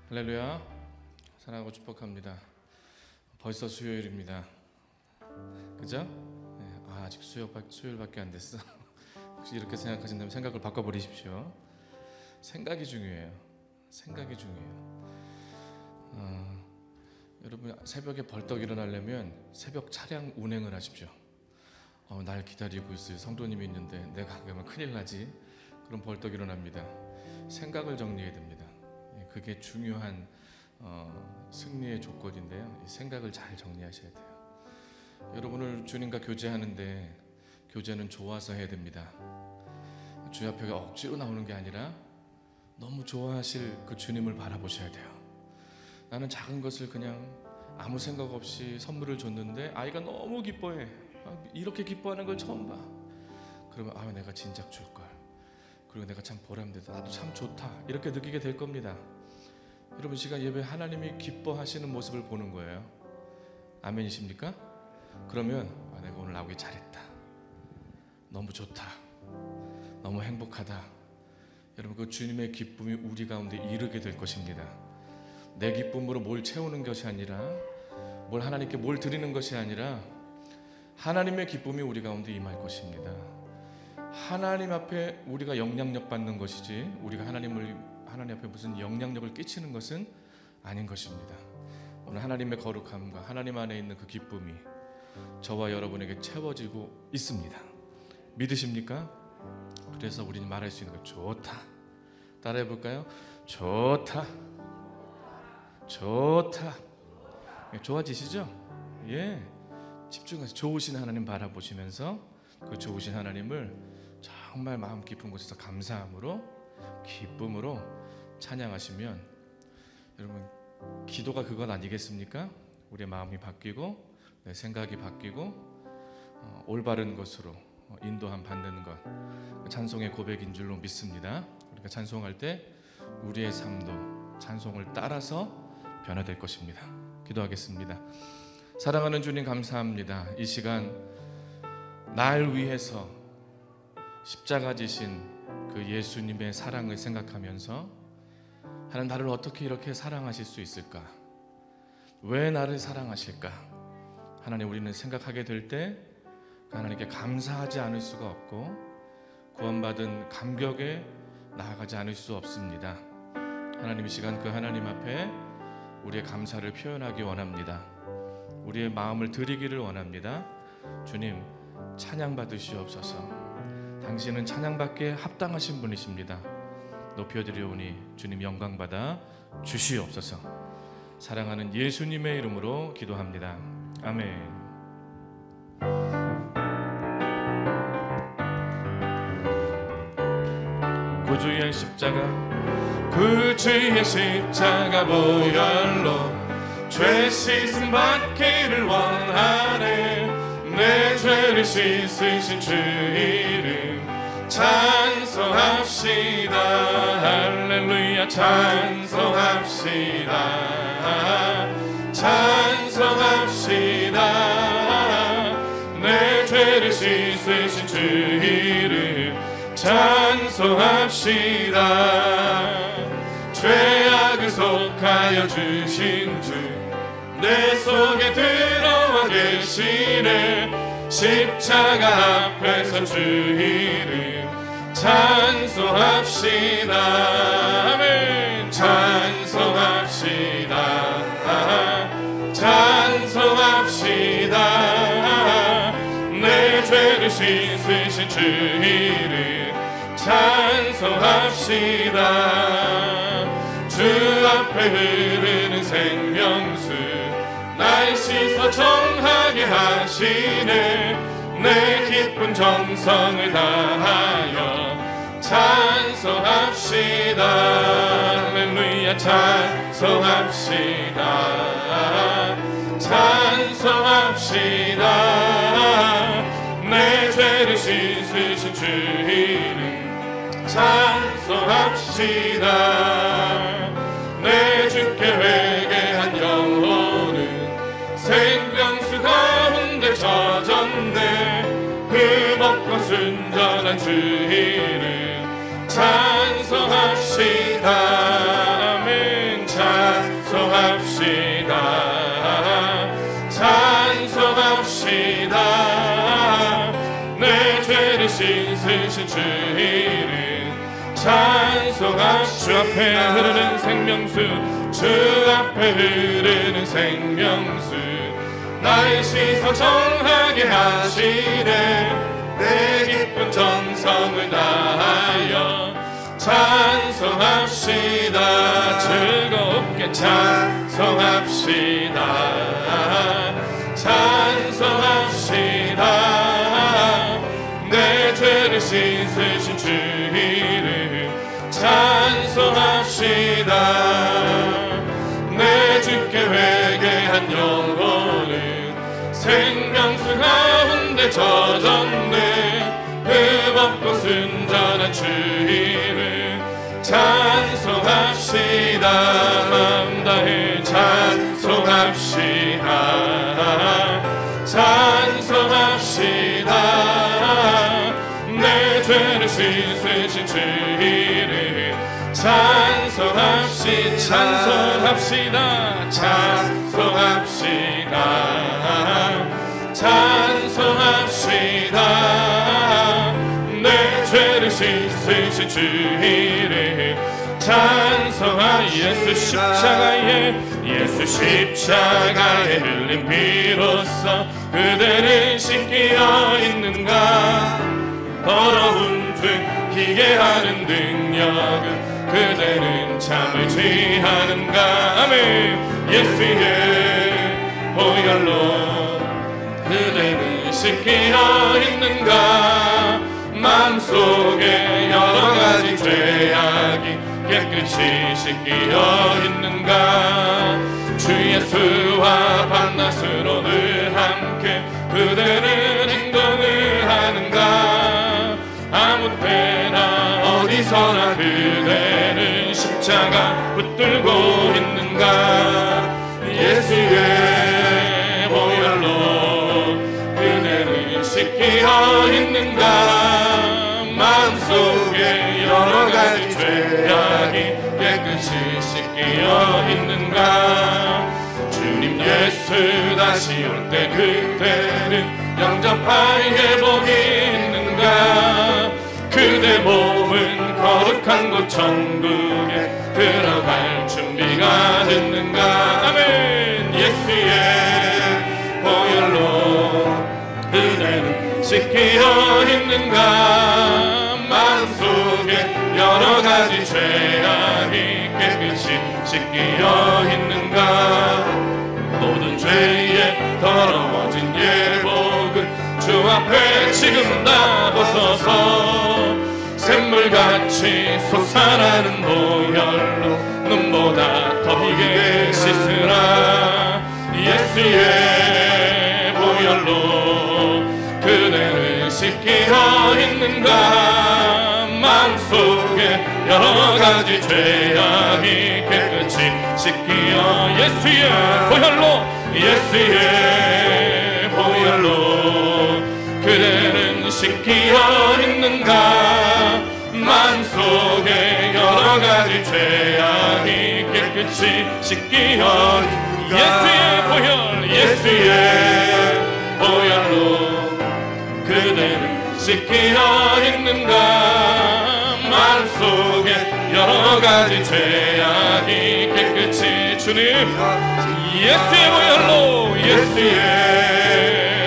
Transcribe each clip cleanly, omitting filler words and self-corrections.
할렐루야. 사랑하고 축복합니다. 벌써 수요일입니다. 그죠? 네, 아직 수요일밖에 안 됐어. 혹시 이렇게 생각하신다면 생각을 바꿔버리십시오. 생각이 중요해요. 생각이 중요해요. 여러분 새벽에 벌떡 일어나려면 새벽 차량 운행을 하십시오. 날 기다리고 있어요. 성도님이 있는데 내가 가면 큰일 나지. 그럼 벌떡 일어납니다. 생각을 정리해야 됩니다. 그게 중요한 승리의 조건인데요. 생각을 잘 정리하셔야 돼요. 여러분을 주님과 교제하는데 교제는 좋아서 해야 됩니다. 주 앞에 억지로 나오는 게 아니라 너무 좋아하실 그 주님을 바라보셔야 돼요. 나는 작은 것을 그냥 아무 생각 없이 선물을 줬는데 아이가 너무 기뻐해. 이렇게 기뻐하는 걸 처음 봐. 그러면 내가 진작 줄걸. 그리고 내가 참 보람되다. 나도 참 좋다. 이렇게 느끼게 될 겁니다. 여러분 시간 예배 하나님이 기뻐하시는 모습을 보는 거예요. 아멘이십니까? 그러면 내가 오늘 나오기 잘했다. 너무 좋다. 너무 행복하다. 여러분 그 주님의 기쁨이 우리 가운데 이르게 될 것입니다. 내 기쁨으로 뭘 채우는 것이 아니라 뭘 하나님께 뭘 드리는 것이 아니라 하나님의 기쁨이 우리 가운데 임할 것입니다. 하나님 앞에 우리가 영향력 받는 것이지 우리가 하나님 앞에 무슨 영향력을 끼치는 것은 아닌 것입니다. 오늘 하나님의 거룩함과 하나님 안에 있는 그 기쁨이 저와 여러분에게 채워지고 있습니다. 믿으십니까? 그래서 우리는 말할 수 있는 거 좋다. 따라해 볼까요? 좋다. 좋다. 좋아지시죠? 예. 집중해서 좋으신 하나님 바라보시면서 그 좋으신 하나님을 정말 마음 깊은 곳에서 감사함으로 기쁨으로 찬양하시면 여러분 기도가 그것 아니겠습니까? 우리의 마음이 바뀌고 내 생각이 바뀌고 올바른 것으로 인도함 받는 것 찬송의 고백인 줄로 믿습니다. 우리가 찬송할 때 우리의 삶도 찬송을 따라서 변화될 것입니다. 기도하겠습니다. 사랑하는 주님 감사합니다. 이 시간 날 위해서 십자가 지신 그 예수님의 사랑을 생각하면서 하나님 나를 어떻게 이렇게 사랑하실 수 있을까? 왜 나를 사랑하실까? 하나님 우리는 생각하게 될 때 하나님께 감사하지 않을 수가 없고 구원받은 감격에 나아가지 않을 수 없습니다. 하나님 이 시간 그 하나님 앞에 우리의 감사를 표현하기 원합니다. 우리의 마음을 드리기를 원합니다. 주님 찬양 받으시옵소서. 당신은 찬양받기에 합당하신 분이십니다. 높여드리오니 주님 영광받아 주시옵소서. 사랑하는 예수님의 이름으로 기도합니다. 아멘. 구주의 십자가 구주의 십자가 보혈로 죄 씻음 받기를 원하네. 내 죄를 씻으신 주 이름 찬송합시다. 할렐루야 찬송합시다. 찬송합시다. 내 죄를 씻으신 주 이름 찬송합시다. 죄악을 속하여 주신 주 내 속에 들어와 계시네. 십자가 앞에서 주 이름 찬송합시다. 아멘. 찬송합시다. 찬송합시다. 내 죄를 씻으신 주 이름 찬송합시다. 주 앞에 흐르는 생명수 날 씻어 정하게 하시네. 내 기쁜 정성을 다하여 찬송합시다. 할렐루야 찬송합시다. 찬송합시다. 내 죄를 씻으신 주 이름 찬송합시다. 내 주께 회개한 영혼은 생명수 가운데 젖었네. 흠없고 순전한 주 이름 찬송합시다. 아멘. 주 이름 찬송합시다. 주 앞에 흐르는 생명수, 주 앞에 흐르는 생명수, 나의 시선 정하게 하시네. 내 기쁜 정성을 다하여 찬송합시다. 즐겁게 찬송합시다. 찬송합시다. 내 죄를 씻으신 주 이름 찬송합시다. 내 주께 회개한 영혼은 생명수 가운데 젖었네. 흠없고 순전한 주 이름 찬송합시다. 마음 다해 찬송합시다. 찬송합시다. 내 죄를 씻으신 주 이름 찬송합시다. 찬송합시다. 찬송합시다. 찬송합시다. 내 죄를 씻으신 주 이름 찬송하. 예수 십자가에 흘린 피로써 그대를 씻기어 있는가. 더러운 죄 희게 하는 능력은 그대는 참을 취하는가. 아멘. 예수의 보혈로 그대는 씻기어 있는가. 마음속에 여러가지 죄악이 깨끗이 씻기어 있는가. 주 예수와 밤낮으로 늘 함께 그대는 행동을 하는가. 아무 때나 어디서나 그대는 십자가 붙들고 있는가. 예수의 보혈로 그대는 씻기어 있는가. 마음속에 여러가지 죄악이 깨끗이 씻기어 있는가. 주님 예수 다시 올 때 그대는 영접할 회복이 있는가. 그대 몸은 거룩한 곳 천국에 들어갈 준비가 됐는가. 아멘. 예수의 보혈로 그대는 씻기어 있는가. 마음속에 여러가지 죄악이 깨끗이 씻기어 있는가. 모든 죄에 더러워진 예복을 주 앞에 지금 다 벗어서 샘물같이 솟아나는 보혈로 눈보다 더 희게 씻으라. 예수의 보혈로 그대를 씻기어 있는가. 마음속에 여러가지 죄악이 깨끗이 씻기어. 예수의 보혈로 그대는 씻기어 있는가. 마음속에 여러가지 죄악이 깨끗이 씻기어. 예수의 보혈로 그대는 씻기어 있는가. 마음속에 여러가지 죄악이 깨끗이. 주님 예수의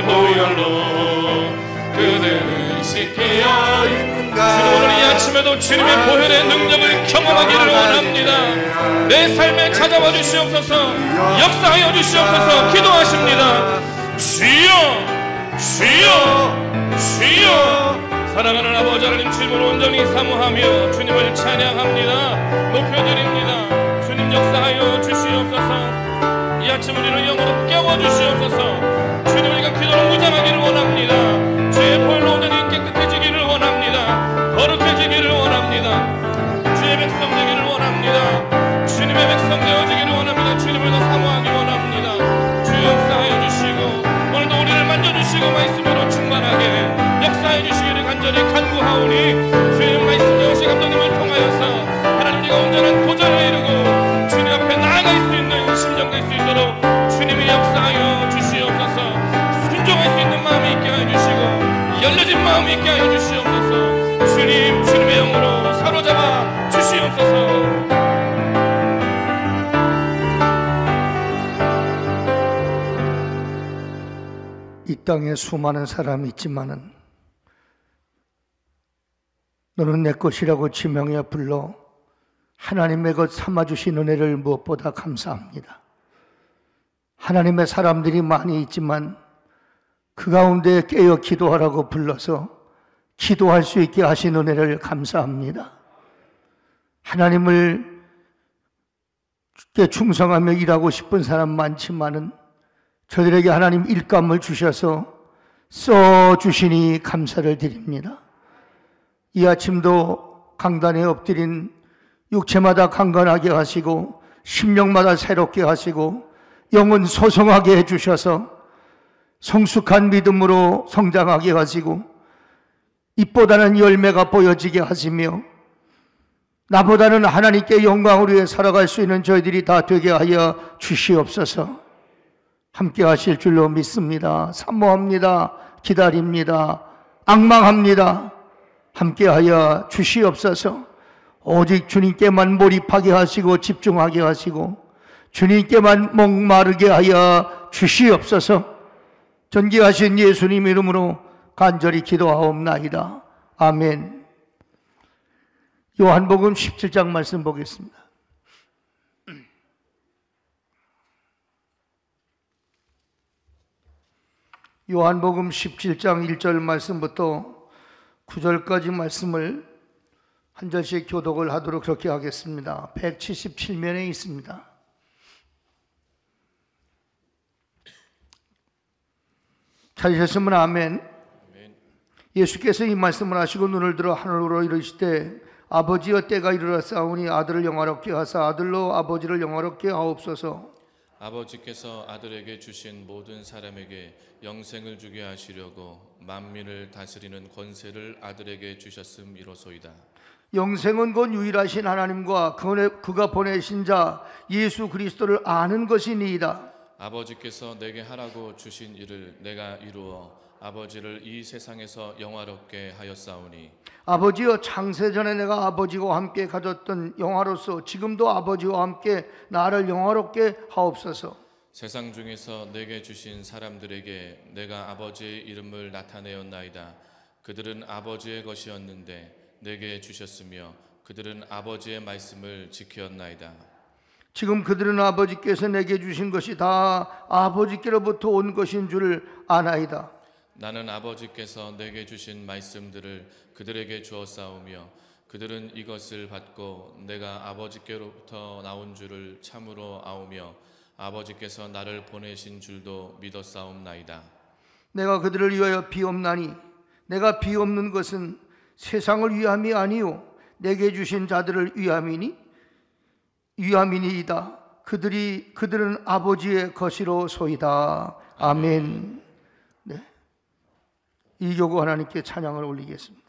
보혈로 그대는 씻기어 있는가. 주님 오늘 이 아침에도 주님의 보혈의 능력을 경험하기를 원합니다. 내 삶에 찾아와 주시옵소서. 역사하여 주시옵소서. 기도하십니다. 주여 사랑하는 아버지 하나님, 주님을 온전히 사모하며 주님을 찬양합니다. 높여드립니다. 주님 역사하여 주시옵소서. 이 아침 우리를 영으로 깨워주시옵소서. 주님 우리가 기도를 무장하기를 원합니다. 주의 보혈로 온전히 깨끗해지기를 원합니다. 거룩해지기를 원합니다. 주의 백성 되기를 원합니다. 주님의 백성 되어지기를 원합니다. 주님을 더 사모하기 원합니다. 주 역사하여 주시고 오늘도 우리를 만져주시고 말씀으로 충만하게 역사해 주시기를 간절히 간구하오니, 주의 말씀 여시 감독님을 통하여서 하나님 네가 온전한 도전을 이루고 주님 앞에 나아갈 수 있는 심령 될 수 있도록 주님이 역사하여 주시옵소서. 순종할 수 있는 마음이 있게 하여 주시고 열려진 마음이 있게 하여 주시옵소서. 주님 땅에 수많은 사람이 있지만은 너는 내 것이라고 지명해 불러 하나님의 것 삼아주신 은혜를 무엇보다 감사합니다. 하나님의 사람들이 많이 있지만 그 가운데 깨어 기도하라고 불러서 기도할 수 있게 하신 은혜를 감사합니다. 하나님을 충성하며 일하고 싶은 사람 많지만은 저들에게 하나님 일감을 주셔서 써주시니 감사를 드립니다. 이 아침도 강단에 엎드린 육체마다 강건하게 하시고 심령마다 새롭게 하시고 영은 소성하게 해주셔서 성숙한 믿음으로 성장하게 하시고 잎보다는 열매가 보여지게 하시며 나보다는 하나님께 영광을 위해 살아갈 수 있는 저희들이 다 되게 하여 주시옵소서. 함께 하실 줄로 믿습니다. 사모합니다. 기다립니다. 앙망합니다. 함께 하여 주시옵소서. 오직 주님께만 몰입하게 하시고 집중하게 하시고 주님께만 목마르게 하여 주시옵소서. 존귀하신 예수님 이름으로 간절히 기도하옵나이다. 아멘. 요한복음 17장 말씀 보겠습니다. 요한복음 17장 1절 말씀부터 9절까지 말씀을 한 절씩 교독을 하도록 그렇게 하겠습니다. 177면에 있습니다. 찾으셨으면 아멘. 예수께서 이 말씀을 하시고 눈을 들어 하늘로 이르시되 아버지여 때가 이르렀사오니 아들을 영화롭게 하사 아들로 아버지를 영화롭게 하옵소서. 아버지께서 아들에게 주신 모든 사람에게 영생을 주게 하시려고 만민을 다스리는 권세를 아들에게 주셨음이로소이다. 영생은 곧 유일하신 하나님과 그가 보내신 자 예수 그리스도를 아는 것이니이다. 아버지께서 내게 하라고 주신 일을 내가 이루어 아버지를 이 세상에서 영화롭게 하였사오니 아버지여 창세전에 내가 아버지와 함께 가졌던 영화로서 지금도 아버지와 함께 나를 영화롭게 하옵소서. 세상 중에서 내게 주신 사람들에게 내가 아버지의 이름을 나타내었나이다. 그들은 아버지의 것이었는데 내게 주셨으며 그들은 아버지의 말씀을 지켰나이다. 지금 그들은 아버지께서 내게 주신 것이 다 아버지께로부터 온 것인 줄 아나이다. 나는 아버지께서 내게 주신 말씀들을 그들에게 주었사오며 그들은 이것을 받고 내가 아버지께로부터 나온 줄을 참으로 아오며 아버지께서 나를 보내신 줄도 믿었사옵나이다. 내가 그들을 위하여 비옵나니 내가 비옵는 것은 세상을 위함이 아니요 내게 주신 자들을 위함이니이다. 그들은 아버지의 것이로소이다. 아멘. 네. 이 교구 하나님께 찬양을 올리겠습니다.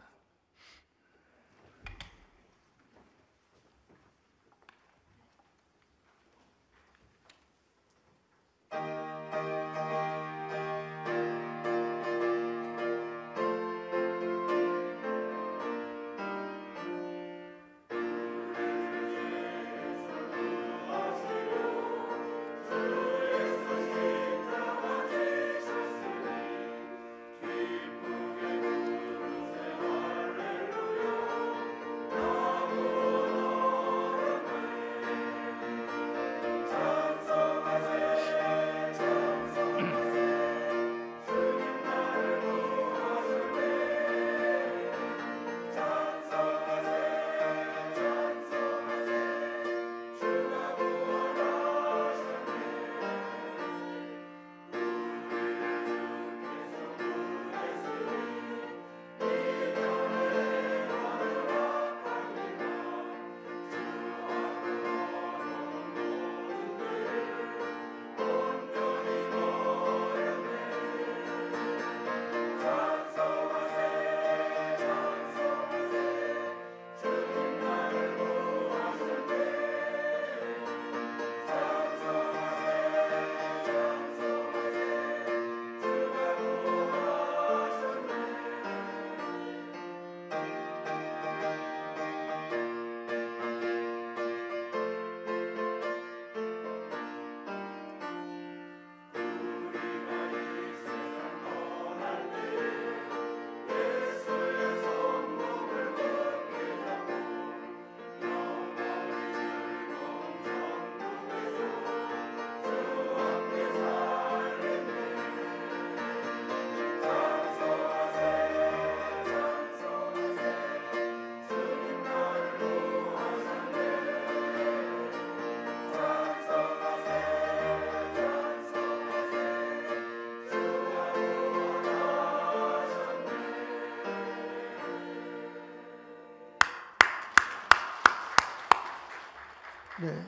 네,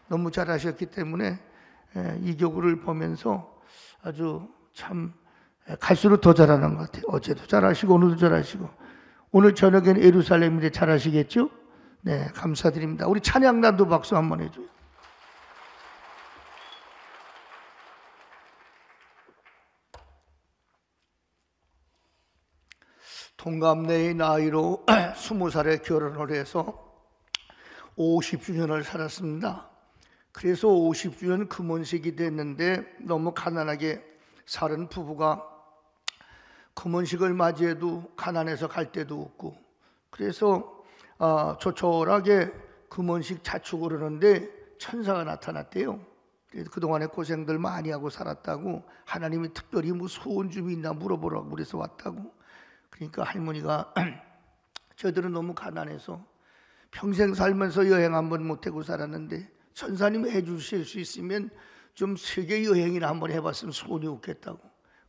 너무 잘하셨기 때문에 이 교구를 보면서 아주 참 갈수록 더 잘하는 것 같아요. 어제도 잘하시고 오늘도 잘하시고 오늘 저녁에는 예루살렘인데 잘하시겠죠? 네, 감사드립니다. 우리 찬양단도 박수 한번 해줘요. 동갑내의 나이로 20살에 결혼을 해서 50주년을 살았습니다. 그래서 50주년 금혼식이 됐는데 너무 가난하게 사는 부부가 금혼식을 맞이해도 가난해서 갈 데도 없고, 그래서 조촐하게 금혼식 자축을 하는데 천사가 나타났대요. 그래서 그동안에 고생들 많이 하고 살았다고, 하나님이 특별히 뭐 소원 좀 있나 물어보라고 그래서 왔다고. 그러니까 할머니가 저들은 너무 가난해서 평생 살면서 여행 한번 못하고 살았는데 천사님이 해주실 수 있으면 좀 세계 여행이나 한번 해봤으면 소원이 없겠다고.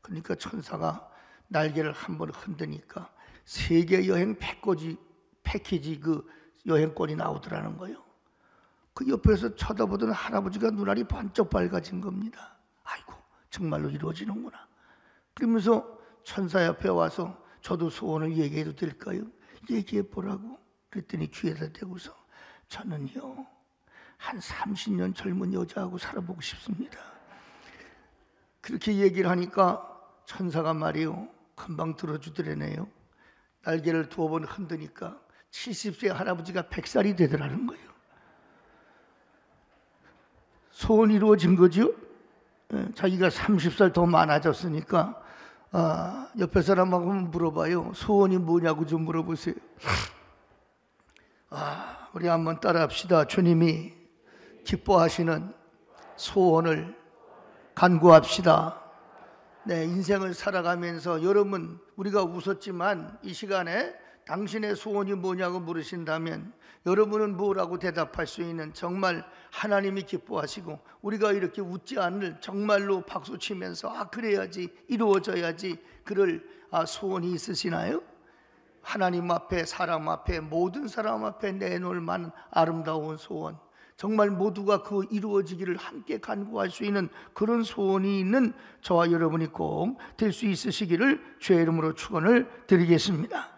그러니까 천사가 날개를 한번 흔드니까 세계 여행 패키지 그 여행권이 나오더라는 거예요. 그 옆에서 쳐다보던 할아버지가 눈알이 번쩍 밝아진 겁니다. 아이고, 정말로 이루어지는구나. 그러면서 천사 옆에 와서 저도 소원을 얘기해도 될까요? 얘기해 보라고. 그랬더니 귀에다 대고서 저는요 한 30년 젊은 여자하고 살아보고 싶습니다. 그렇게 얘기를 하니까 천사가 말이요 금방 들어주더래네요. 날개를 두어 번 흔드니까 70세 할아버지가 100살이 되더라는 거예요. 소원이 이루어진 거죠. 자기가 30살 더 많아졌으니까 옆에 사람하고 물어봐요. 소원이 뭐냐고 좀 물어보세요. 우리 한번 따라합시다. 주님이 기뻐하시는 소원을 간구합시다. 네, 인생을 살아가면서 여러분, 우리가 웃었지만 이 시간에 당신의 소원이 뭐냐고 물으신다면 여러분은 뭐라고 대답할 수 있는, 정말 하나님이 기뻐하시고 우리가 이렇게 웃지 않을, 정말로 박수치면서 그래야지, 이루어져야지 그럴 소원이 있으시나요? 하나님 앞에, 사람 앞에, 모든 사람 앞에 내놓을 만한 아름다운 소원, 정말 모두가 그 이루어지기를 함께 간구할 수 있는 그런 소원이 있는 저와 여러분이 꼭 될 수 있으시기를 주의 이름으로 축원을 드리겠습니다.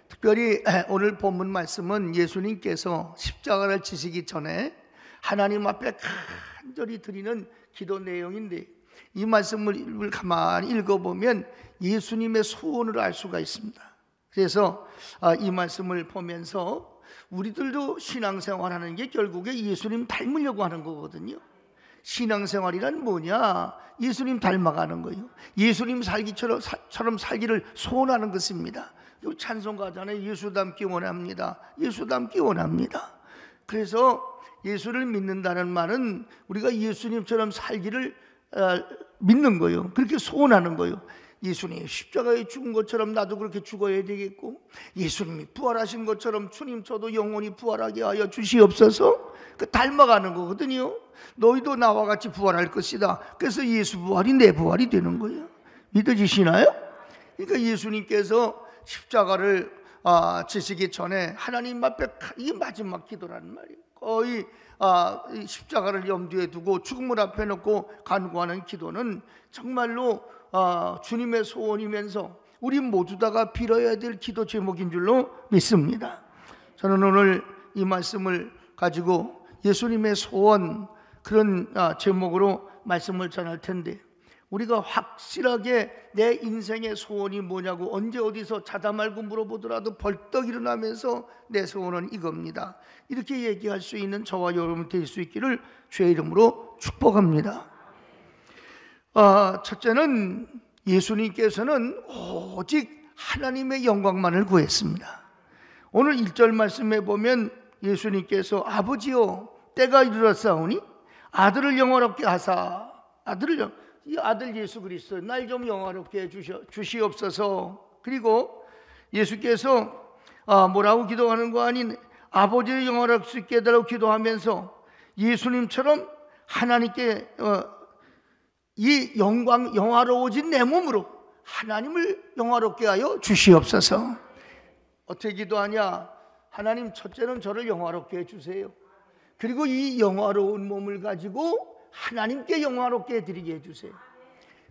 특별히 오늘 본문 말씀은 예수님께서 십자가를 지시기 전에 하나님 앞에 간절히 드리는 기도 내용인데, 이 말씀을 가만히 읽어보면 예수님의 소원을 알 수가 있습니다. 그래서 이 말씀을 보면서 우리들도 신앙생활하는 게 결국에 예수님 닮으려고 하는 거거든요. 신앙생활이란 뭐냐? 예수님 닮아가는 거예요. 예수님 살기처럼 살기를 소원하는 것입니다. 찬송가잖아요. 예수 닮기 원합니다. 예수 닮기 원합니다. 그래서 예수를 믿는다는 말은 우리가 예수님처럼 살기를 믿는 거예요. 그렇게 소원하는 거예요. 예수님이 십자가에 죽은 것처럼 나도 그렇게 죽어야 되겠고, 예수님이 부활하신 것처럼 주님 저도 영원히 부활하게 하여 주시옵소서. 그 닮아가는 거거든요. 너희도 나와 같이 부활할 것이다. 그래서 예수 부활이 내 부활이 되는 거예요. 믿어지시나요? 그러니까 예수님께서 십자가를 지시기 전에 하나님 앞에, 이게 마지막 기도라는 말이에요. 거의 십자가를 염두에 두고 죽음을 앞에 놓고 간구하는 기도는 정말로 주님의 소원이면서 우리 모두 다가 빌어야 될 기도 제목인 줄로 믿습니다. 저는 오늘 이 말씀을 가지고 예수님의 소원, 그런 제목으로 말씀을 전할 텐데, 우리가 확실하게 내 인생의 소원이 뭐냐고 언제 어디서 자다 말고 물어보더라도 벌떡 일어나면서 내 소원은 이겁니다, 이렇게 얘기할 수 있는 저와 여러분 될 수 있기를 주의 이름으로 축복합니다. 첫째는 예수님께서는 오직 하나님의 영광만을 구했습니다. 오늘 1절 말씀에 보면 예수님께서 아버지여 때가 이르렀사오니 아들을 영화롭게 하사, 이 아들 예수 그리스도 날 좀 영화롭게 해 주시옵소서. 그리고 예수께서 뭐라고 기도하는 거 아닌 아버지를 영화롭게 할 수 있게 해달라고 기도하면서 예수님처럼 하나님께 이 영화로워진 내 몸으로 하나님을 영화롭게 하여 주시옵소서. 어떻게 기도하냐? 하나님, 첫째는 저를 영화롭게 해주세요. 그리고 이 영화로운 몸을 가지고 하나님께 영화롭게 해드리게 해주세요.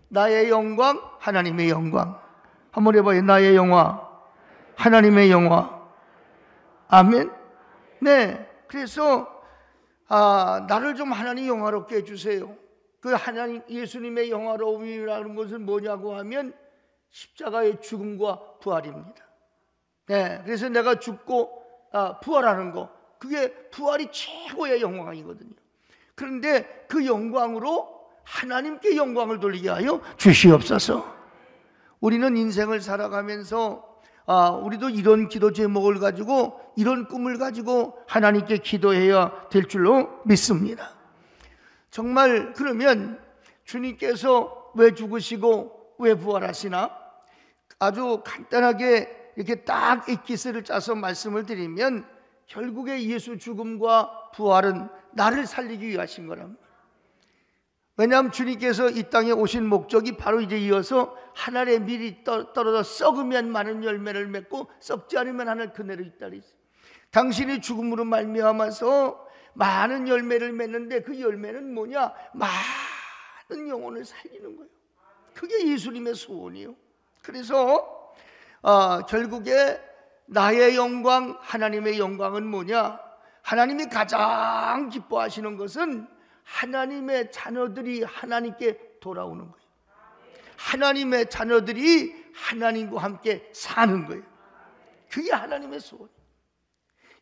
나의 영광, 하나님의 영광. 한번 해봐요. 나의 영화, 하나님의 영화. 아멘. 네. 그래서 나를 좀 하나님 영화롭게 해주세요. 그 하나님 예수님의 영화로움이라는 것은 뭐냐고 하면 십자가의 죽음과 부활입니다. 네. 그래서 내가 죽고 부활하는 거, 그게 부활이 최고의 영광이거든요. 그런데 그 영광으로 하나님께 영광을 돌리게 하여 주시옵소서. 우리는 인생을 살아가면서 우리도 이런 기도 제목을 가지고, 이런 꿈을 가지고 하나님께 기도해야 될 줄로 믿습니다. 정말 그러면 주님께서 왜 죽으시고 왜 부활하시나? 아주 간단하게 이렇게 딱 엑기스를 짜서 말씀을 드리면, 결국에 예수 죽음과 부활은 나를 살리기 위하신 거랍니다. 왜냐하면 주님께서 이 땅에 오신 목적이 바로 이제 이어서 하늘의 밀이 떨어져 썩으면 많은 열매를 맺고 썩지 않으면 하늘 그늘에 있다 그랬어요. 당신이 죽음으로 말미암아서 많은 열매를 맺는데 그 열매는 뭐냐? 많은 영혼을 살리는 거예요. 그게 예수님의 소원이에요. 그래서 결국에 나의 영광, 하나님의 영광은 뭐냐? 하나님이 가장 기뻐하시는 것은 하나님의 자녀들이 하나님께 돌아오는 거예요. 하나님의 자녀들이 하나님과 함께 사는 거예요. 그게 하나님의 소원이에요.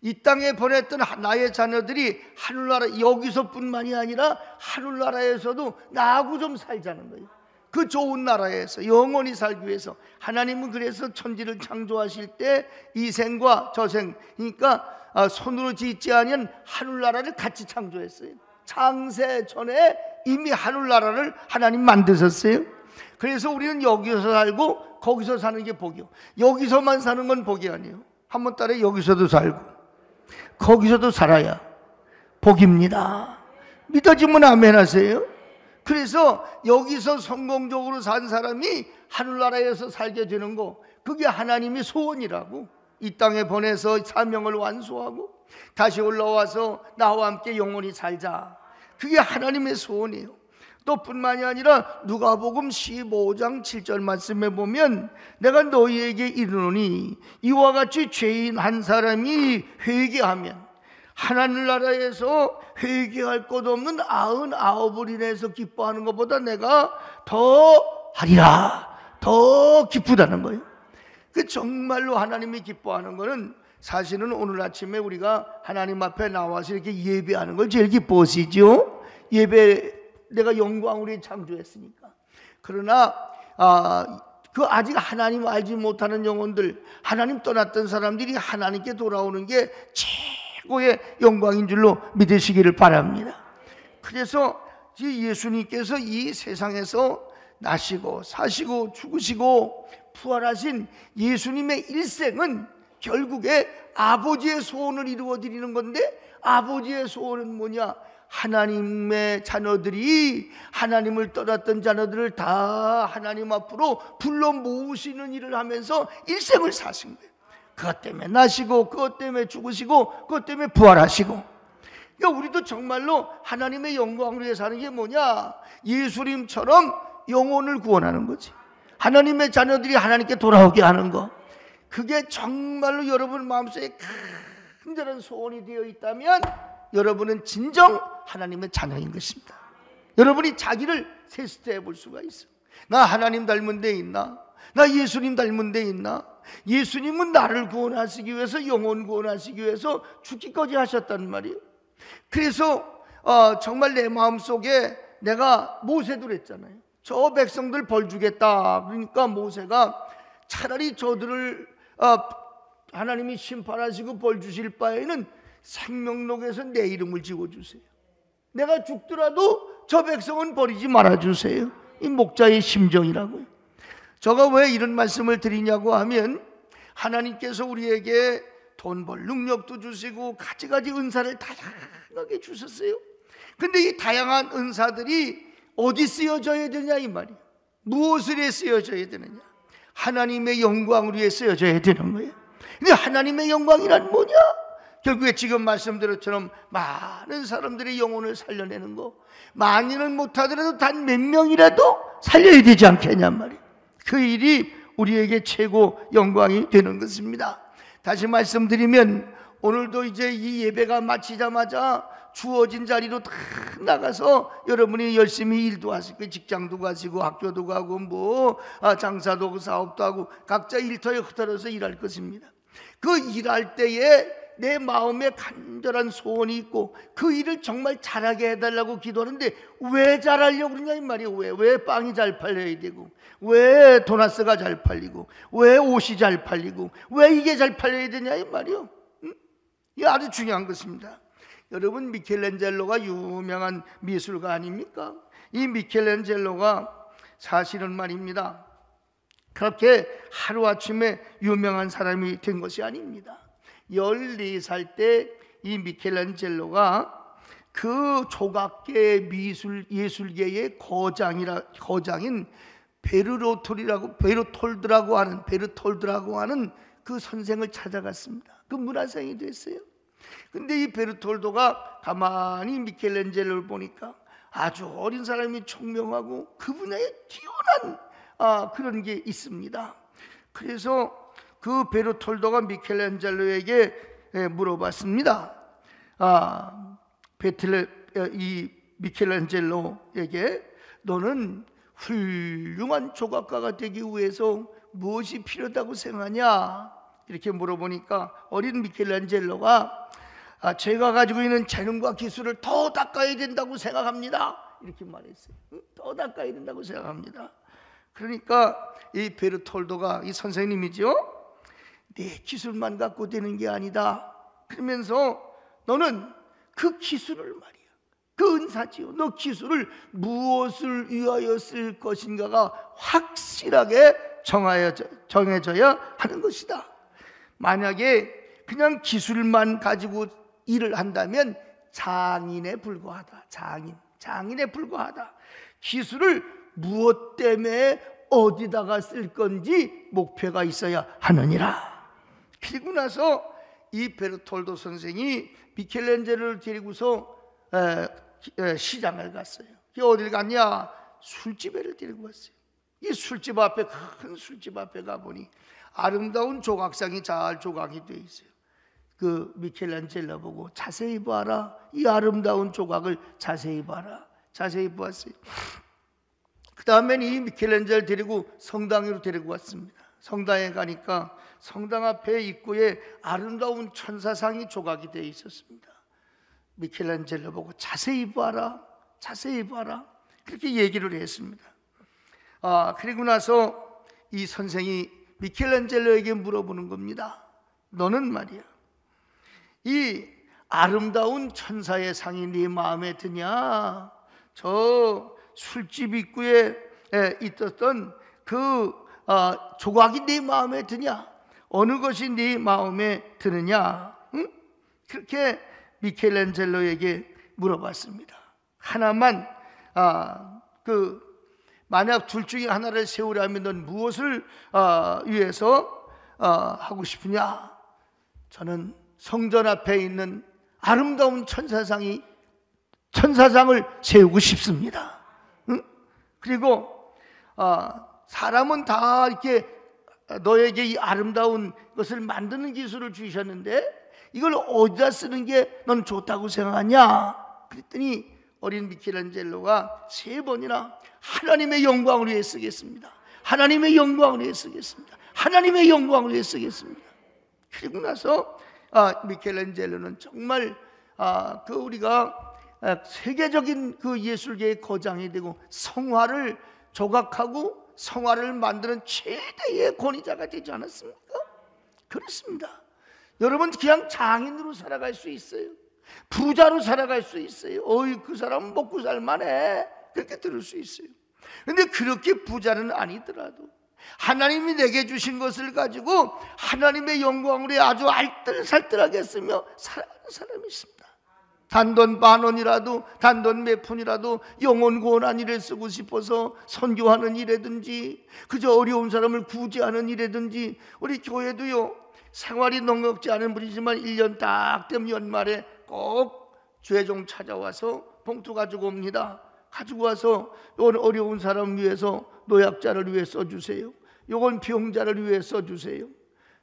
이 땅에 보냈던 나의 자녀들이 하늘나라, 여기서뿐만이 아니라 하늘나라에서도 나하고 좀 살자는 거예요. 그 좋은 나라에서 영원히 살기 위해서 하나님은 그래서 천지를 창조하실 때 이 생과 저 생, 그러니까 손으로 짓지 않은 하늘나라를 같이 창조했어요. 창세 전에 이미 하늘나라를 하나님 만드셨어요. 그래서 우리는 여기서 살고 거기서 사는 게 복이요. 여기서만 사는 건 복이 아니에요. 한번 따라 여기서도 살고 거기서도 살아야 복입니다. 믿어지면 아멘 하세요. 그래서 여기서 성공적으로 산 사람이 하늘나라에서 살게 되는 거, 그게 하나님의 소원이라고. 이 땅에 보내서 사명을 완수하고 다시 올라와서 나와 함께 영원히 살자. 그게 하나님의 소원이에요. 또 뿐만이 아니라 누가복음 15장 7절 말씀에 보면, 내가 너희에게 이르노니 이와 같이 죄인 한 사람이 회개하면 하늘나라에서 회개할 것 없는 99을 인해서 기뻐하는 것보다 내가 더 하리라. 더 기쁘다는 거예요. 그 정말로 하나님이 기뻐하는 것은, 사실은 오늘 아침에 우리가 하나님 앞에 나와서 이렇게 예배하는 걸 제일 기뻐하시죠. 예배, 내가 영광으로 창조했으니까. 그러나 그 아직 하나님 알지 못하는 영혼들, 하나님 떠났던 사람들이 하나님께 돌아오는 게 최고의 영광인 줄로 믿으시기를 바랍니다. 그래서 예수님께서 이 세상에서 나시고 사시고 죽으시고 부활하신 예수님의 일생은 결국에 아버지의 소원을 이루어 드리는 건데, 아버지의 소원은 뭐냐? 하나님의 자녀들이, 하나님을 떠났던 자녀들을 다 하나님 앞으로 불러 모으시는 일을 하면서 일생을 사신 거예요. 그것 때문에 나시고, 그것 때문에 죽으시고, 그것 때문에 부활하시고. 그러니까 우리도 정말로 하나님의 영광을 위해 사는 게 뭐냐? 예수님처럼 영혼을 구원하는 거지. 하나님의 자녀들이 하나님께 돌아오게 하는 거, 그게 정말로 여러분 마음속에 큰절한 소원이 되어 있다면 여러분은 진정 하나님의 자녀인 것입니다. 여러분이 자기를 테스트해 볼 수가 있어. 나 하나님 닮은 데 있나? 나 예수님 닮은 데 있나? 예수님은 나를 구원하시기 위해서, 영혼 구원하시기 위해서 죽기까지 하셨단 말이에요. 그래서 정말 내 마음속에, 내가 모세도 그랬잖아요. 저 백성들 벌 주겠다. 그러니까 모세가 차라리 저들을 하나님이 심판하시고 벌 주실 바에는 생명록에서 내 이름을 지워주세요. 내가 죽더라도 저 백성은 버리지 말아주세요. 이 목자의 심정이라고요. 제가 왜 이런 말씀을 드리냐고 하면, 하나님께서 우리에게 돈 벌 능력도 주시고 가지가지 은사를 다양하게 주셨어요. 근데 이 다양한 은사들이 어디 쓰여져야 되냐 이 말이에요. 무엇을 위해 쓰여져야 되느냐? 하나님의 영광을 위해 쓰여져야 되는 거예요. 근데 하나님의 영광이란 뭐냐? 결국에 지금 말씀드렸처럼 많은 사람들의 영혼을 살려내는 거, 많이는 못하더라도 단 몇 명이라도 살려야 되지 않겠냐 말이에요. 그 일이 우리에게 최고 영광이 되는 것입니다. 다시 말씀드리면 오늘도 이제 이 예배가 마치자마자 주어진 자리로 다 나가서 여러분이 열심히 일도 하시고 직장도 가시고 학교도 가고 장사도 하고 사업도 하고 각자 일터에 흩어져서 일할 것입니다. 그 일할 때에 내 마음에 간절한 소원이 있고 그 일을 정말 잘하게 해달라고 기도하는데 왜 잘하려고 그러냐 이 말이에요. 왜 빵이 잘 팔려야 되고, 왜 도나스가 잘 팔리고, 왜 옷이 잘 팔리고, 왜 이게 잘 팔려야 되냐 이 말이에요. 이게 아주 중요한 것입니다. 여러분, 미켈란젤로가 유명한 미술가 아닙니까? 이 미켈란젤로가 사실은 말입니다, 그렇게 하루아침에 유명한 사람이 된 것이 아닙니다. 14살 때 이 미켈란젤로가 그 조각계 예술계의 거장인 베르톨드라고 하는 그 선생을 찾아갔습니다. 그 문화생이 됐어요. 근데 이 베르톨도가 가만히 미켈란젤로를 보니까 아주 어린 사람이 총명하고 그 분야에 뛰어난 그런 게 있습니다. 그래서 그 베르톨도가 미켈란젤로에게 물어봤습니다. 이 미켈란젤로에게 너는 훌륭한 조각가가 되기 위해서 무엇이 필요하다고 생각하냐? 이렇게 물어보니까 어린 미켈란젤로가 제가 가지고 있는 재능과 기술을 더 닦아야 된다고 생각합니다. 이렇게 말했어요. 더 닦아야 된다고 생각합니다. 그러니까 이 베르톨도가, 이 선생님이죠, 내 기술만 갖고 되는 게 아니다. 그러면서 너는 그 기술을 말이야, 그 은사지요, 너 기술을 무엇을 위하여 쓸 것인가가 확실하게 정해져야 하는 것이다. 만약에 그냥 기술만 가지고 일을 한다면 장인에 불과하다. 장인에 불과하다. 기술을 무엇 때문에 어디다가 쓸 건지 목표가 있어야 하느니라. 그리고 나서 이 베르톨도 선생이 미켈란젤로를 데리고서 시장을 갔어요. 어딜 갔냐? 술집에를 데리고 갔어요. 이 술집 앞에, 큰 술집 앞에 가보니 아름다운 조각상이 잘 조각이 되어 있어요. 그 미켈란젤로 보고 자세히 봐라, 이 아름다운 조각을 자세히 봐라. 자세히 보았어요. 그 다음엔 이 미켈란젤로를 데리고 성당으로 데리고 왔습니다. 성당에 가니까 성당 앞에 입구에 아름다운 천사상이 조각이 되어 있었습니다. 미켈란젤로 보고 자세히 봐라, 자세히 봐라, 그렇게 얘기를 했습니다. 그리고 나서 이 선생이 미켈란젤로에게 물어보는 겁니다. 너는 말이야, 이 아름다운 천사의 상이 네 마음에 드냐? 저 술집 입구에 있었던 그 조각이 네 마음에 드냐? 어느 것이 네 마음에 드느냐? 응? 그렇게 미켈란젤로에게 물어봤습니다. 하나만, 만약 둘 중에 하나를 세우라면 넌 무엇을 위해서 하고 싶으냐? 저는 성전 앞에 있는 아름다운 천사상을 세우고 싶습니다. 응? 그리고 사람은 다 이렇게 너에게 이 아름다운 것을 만드는 기술을 주셨는데 이걸 어디다 쓰는 게 넌 좋다고 생각하냐? 그랬더니 어린 미켈란젤로가 3번이나 하나님의 영광을 위해 쓰겠습니다. 하나님의 영광을 위해 쓰겠습니다. 하나님의 영광을 위해 쓰겠습니다. 그리고 나서 미켈란젤로는 정말 우리가 세계적인 그 예술계의 거장이 되고 성화를 조각하고 성화를 만드는 최대의 권위자가 되지 않았습니까? 그렇습니다. 여러분, 그냥 장인으로 살아갈 수 있어요. 부자로 살아갈 수 있어요. 그 사람은 먹고 살만해, 그렇게 들을 수 있어요. 그런데 그렇게 부자는 아니더라도 하나님이 내게 주신 것을 가지고 하나님의 영광으로 아주 알뜰살뜰하게 쓰며 살아가는 사람이 있습니다. 단돈 10,000원이라도, 단돈 몇 푼이라도 영혼 구원한 일에 쓰고 싶어서 선교하는 일이라든지, 그저 어려운 사람을 구제하는 일이라든지, 우리 교회도요, 생활이 넉넉지 않은 분이지만 1년 딱 되면 연말에 꼭 주회종 찾아와서 봉투 가지고 옵니다. 가지고 와서 이건 어려운 사람 위해서, 노약자를 위해 써주세요. 이건 병자를 위해 써주세요.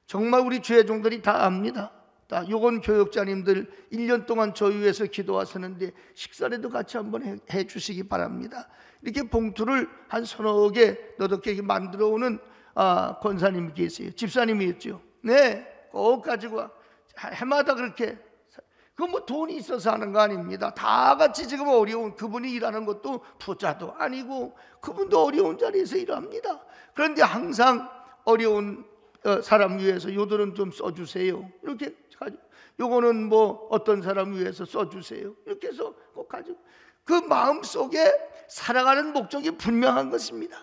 정말 우리 주회종들이 다 압니다. 다 요건 교역자님들 1년 동안 저희 위해서 기도하셨는데 식사라도 같이 한번 해 주시기 바랍니다. 이렇게 봉투를 한 서너 개 너덕게 만들어 오는 권사님이 계세요. 집사님이 있죠. 네, 꼭 가지고 와. 해마다 그렇게. 그건 뭐 돈이 있어서 하는 거 아닙니다. 다 같이 지금 어려운, 그분이 일하는 것도 부자도 아니고 그분도 어려운 자리에서 일합니다. 그런데 항상 어려운 사람 위해서 요들은 좀 써주세요. 이렇게 가지고, 요거는 뭐 어떤 사람 위해서 써주세요. 이렇게 해서 꼭 가지고, 그 마음 속에 살아가는 목적이 분명한 것입니다.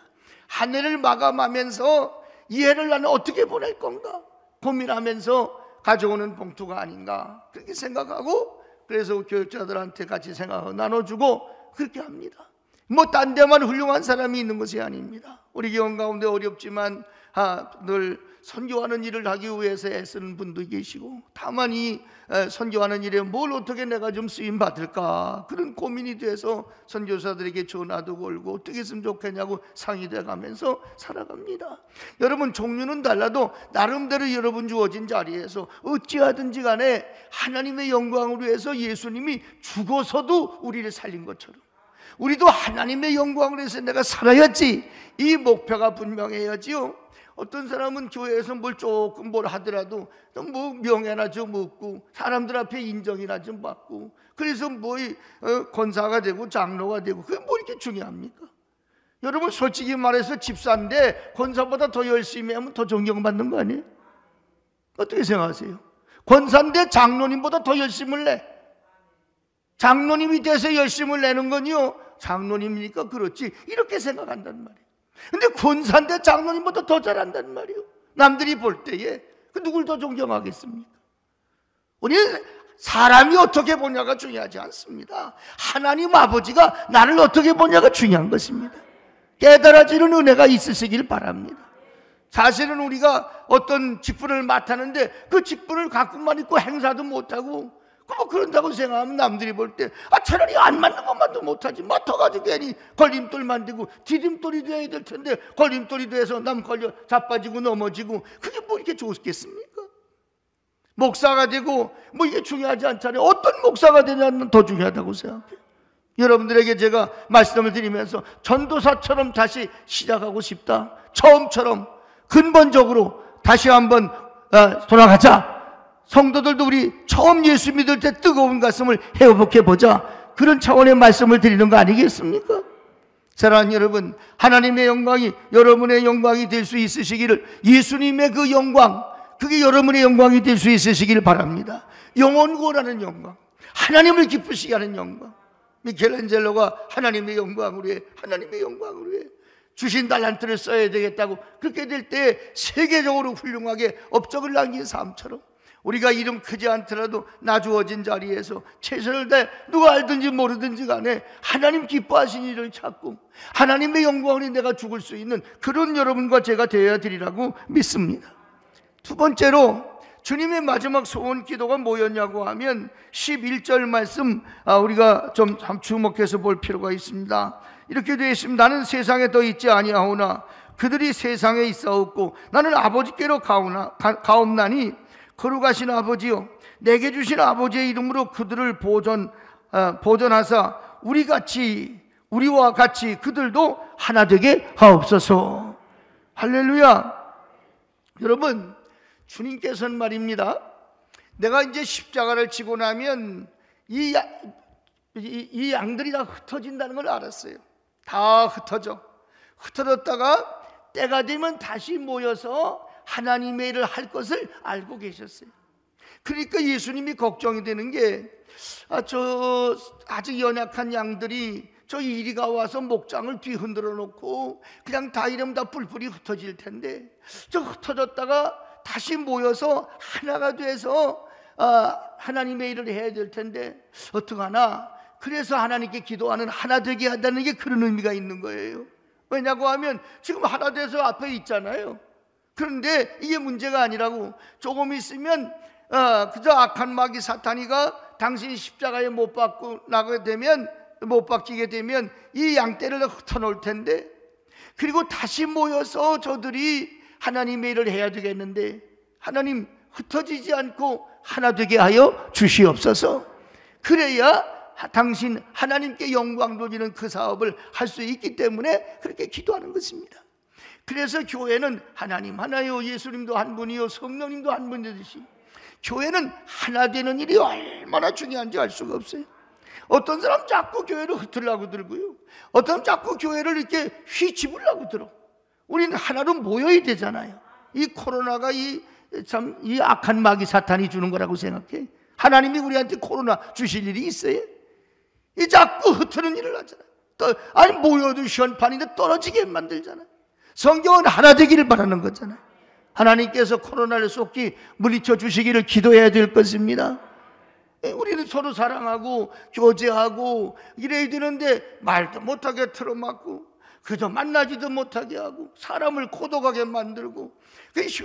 한 해를 마감하면서 이 해를 나는 어떻게 보낼 건가 고민하면서 가져오는 봉투가 아닌가 그렇게 생각하고, 그래서 교육자들한테 같이 생각하고 나눠주고 그렇게 합니다. 뭐 딴 데만 훌륭한 사람이 있는 것이 아닙니다. 우리 교원 가운데 어렵지만 늘 선교하는 일을 하기 위해서 애쓰는 분도 계시고, 다만 이 선교하는 일에 뭘 어떻게 내가 좀 쓰임 받을까 그런 고민이 돼서 선교사들에게 전화도 걸고 어떻게 했으면 좋겠냐고 상의돼 가면서 살아갑니다. 여러분, 종류는 달라도 나름대로 여러분 주어진 자리에서 어찌하든지 간에 하나님의 영광을 위해서 예수님이 죽어서도 우리를 살린 것처럼 우리도 하나님의 영광을 위해서 내가 살아야지, 이 목표가 분명해야지요. 어떤 사람은 교회에서 조금 뭘 하더라도 뭐 명예나 좀 얻고 사람들 앞에 인정이나 좀 받고, 그래서 뭐 권사가 되고 장로가 되고, 그게 뭐 이렇게 중요합니까? 여러분, 솔직히 말해서 집사인데 권사보다 더 열심히 하면 더 존경받는 거 아니에요? 어떻게 생각하세요? 권사인데 장로님보다 더 열심을 내. 장로님이 돼서 열심을 내는 건요, 장로님이니까 그렇지 이렇게 생각한단 말이에요. 근데 권사인데 장로님보다 더 잘한단 말이에요. 남들이 볼 때에 누굴 더 존경하겠습니까? 우리는 사람이 어떻게 보냐가 중요하지 않습니다. 하나님 아버지가 나를 어떻게 보냐가 중요한 것입니다. 깨달아지는 은혜가 있으시길 바랍니다. 사실은 우리가 어떤 직분을 맡았는데 그 직분을 갖고만 있고 행사도 못하고 뭐 그런다고 생각하면 남들이 볼 때 차라리 안 맞는 것만도 못하지, 맡아가지고 괜히 걸림돌 만들고 디딤돌이 돼야 될 텐데 걸림돌이 돼서 남 걸려 자빠지고 넘어지고, 그게 뭐 이렇게 좋겠습니까? 목사가 되고 뭐 이게 중요하지 않잖아요. 어떤 목사가 되냐는 더 중요하다고 생각해요. 여러분들에게 제가 말씀을 드리면서 전도사처럼 다시 시작하고 싶다, 처음처럼 근본적으로 다시 한번 돌아가자. 성도들도 우리 처음 예수 믿을 때 뜨거운 가슴을 회복해보자, 그런 차원의 말씀을 드리는 거 아니겠습니까? 사랑하는 여러분, 하나님의 영광이 여러분의 영광이 될 수 있으시기를, 예수님의 그 영광, 그게 여러분의 영광이 될 수 있으시기를 바랍니다. 영원고라는 영광, 하나님을 기쁘시게 하는 영광. 미켈란젤로가 하나님의 영광을 위해, 하나님의 영광을 위해 주신 달란트를 써야 되겠다고, 그렇게 될 때 세계적으로 훌륭하게 업적을 남긴 삶처럼 우리가 이름 크지 않더라도 나 주어진 자리에서 최선을 다해, 누가 알든지 모르든지 간에 하나님 기뻐하신 일을 찾고 하나님의 영광을 내가 죽을 수 있는 그런 여러분과 제가 되어야 되리라고 믿습니다. 두 번째로 주님의 마지막 소원 기도가 뭐였냐고 하면 11절 말씀 우리가 좀 주목해서 볼 필요가 있습니다. 이렇게 되어 있습니다. 나는 세상에 더 있지 아니하오나 그들이 세상에 있사옵고 나는 아버지께로 가옵나니 거룩하신 아버지요, 내게 주신 아버지의 이름으로 그들을 보존하사 우리와 같이 그들도 하나 되게 하옵소서. 할렐루야. 여러분, 주님께서는 말입니다, 내가 이제 십자가를 지고 나면 이 양들이 다 흩어진다는 걸 알았어요. 다 흩어졌다가 때가 되면 다시 모여서 하나님의 일을 할 것을 알고 계셨어요. 그러니까 예수님이 걱정이 되는 게 저 아직 연약한 양들이 저 이리가 와서 목장을 뒤흔들어 놓고 그냥 다 이러면 다 뿔뿔이 흩어질 텐데, 저 흩어졌다가 다시 모여서 하나가 돼서 하나님의 일을 해야 될 텐데 어떡하나. 그래서 하나님께 기도하는 하나 되게 한다는 게 그런 의미가 있는 거예요. 왜냐고 하면 지금 하나 돼서 앞에 있잖아요. 그런데 이게 문제가 아니라고. 조금 있으면 그저 악한 마귀 사탄이가 당신이 십자가에 못 박히게 되면 이 양떼를 흩어놓을 텐데, 그리고 다시 모여서 저들이 하나님의 일을 해야 되겠는데, 하나님 흩어지지 않고 하나 되게 하여 주시옵소서. 그래야 당신 하나님께 영광 돌리는 그 사업을 할 수 있기 때문에 그렇게 기도하는 것입니다. 그래서 교회는 하나님 하나요, 예수님도 한 분이요, 성령님도 한 분이듯이 교회는 하나 되는 일이 얼마나 중요한지 알 수가 없어요. 어떤 사람 자꾸 교회를 흩으려고 들고요, 어떤 사람 자꾸 교회를 이렇게 휘집으려고 들어. 우리는 하나로 모여야 되잖아요. 이 코로나가 이 악한 마귀 사탄이 주는 거라고 생각해. 하나님이 우리한테 코로나 주실 일이 있어요? 이 자꾸 흩트는 일을 하잖아요. 아니 모여도 시원판인데 떨어지게 만들잖아요. 성경은 하나 되기를 바라는 거잖아요. 하나님께서 코로나를 속히 물리쳐 주시기를 기도해야 될 것입니다. 우리는 서로 사랑하고 교제하고 이래야 되는데 말도 못하게 틀어막고 그저 만나지도 못하게 하고 사람을 고독하게 만들고,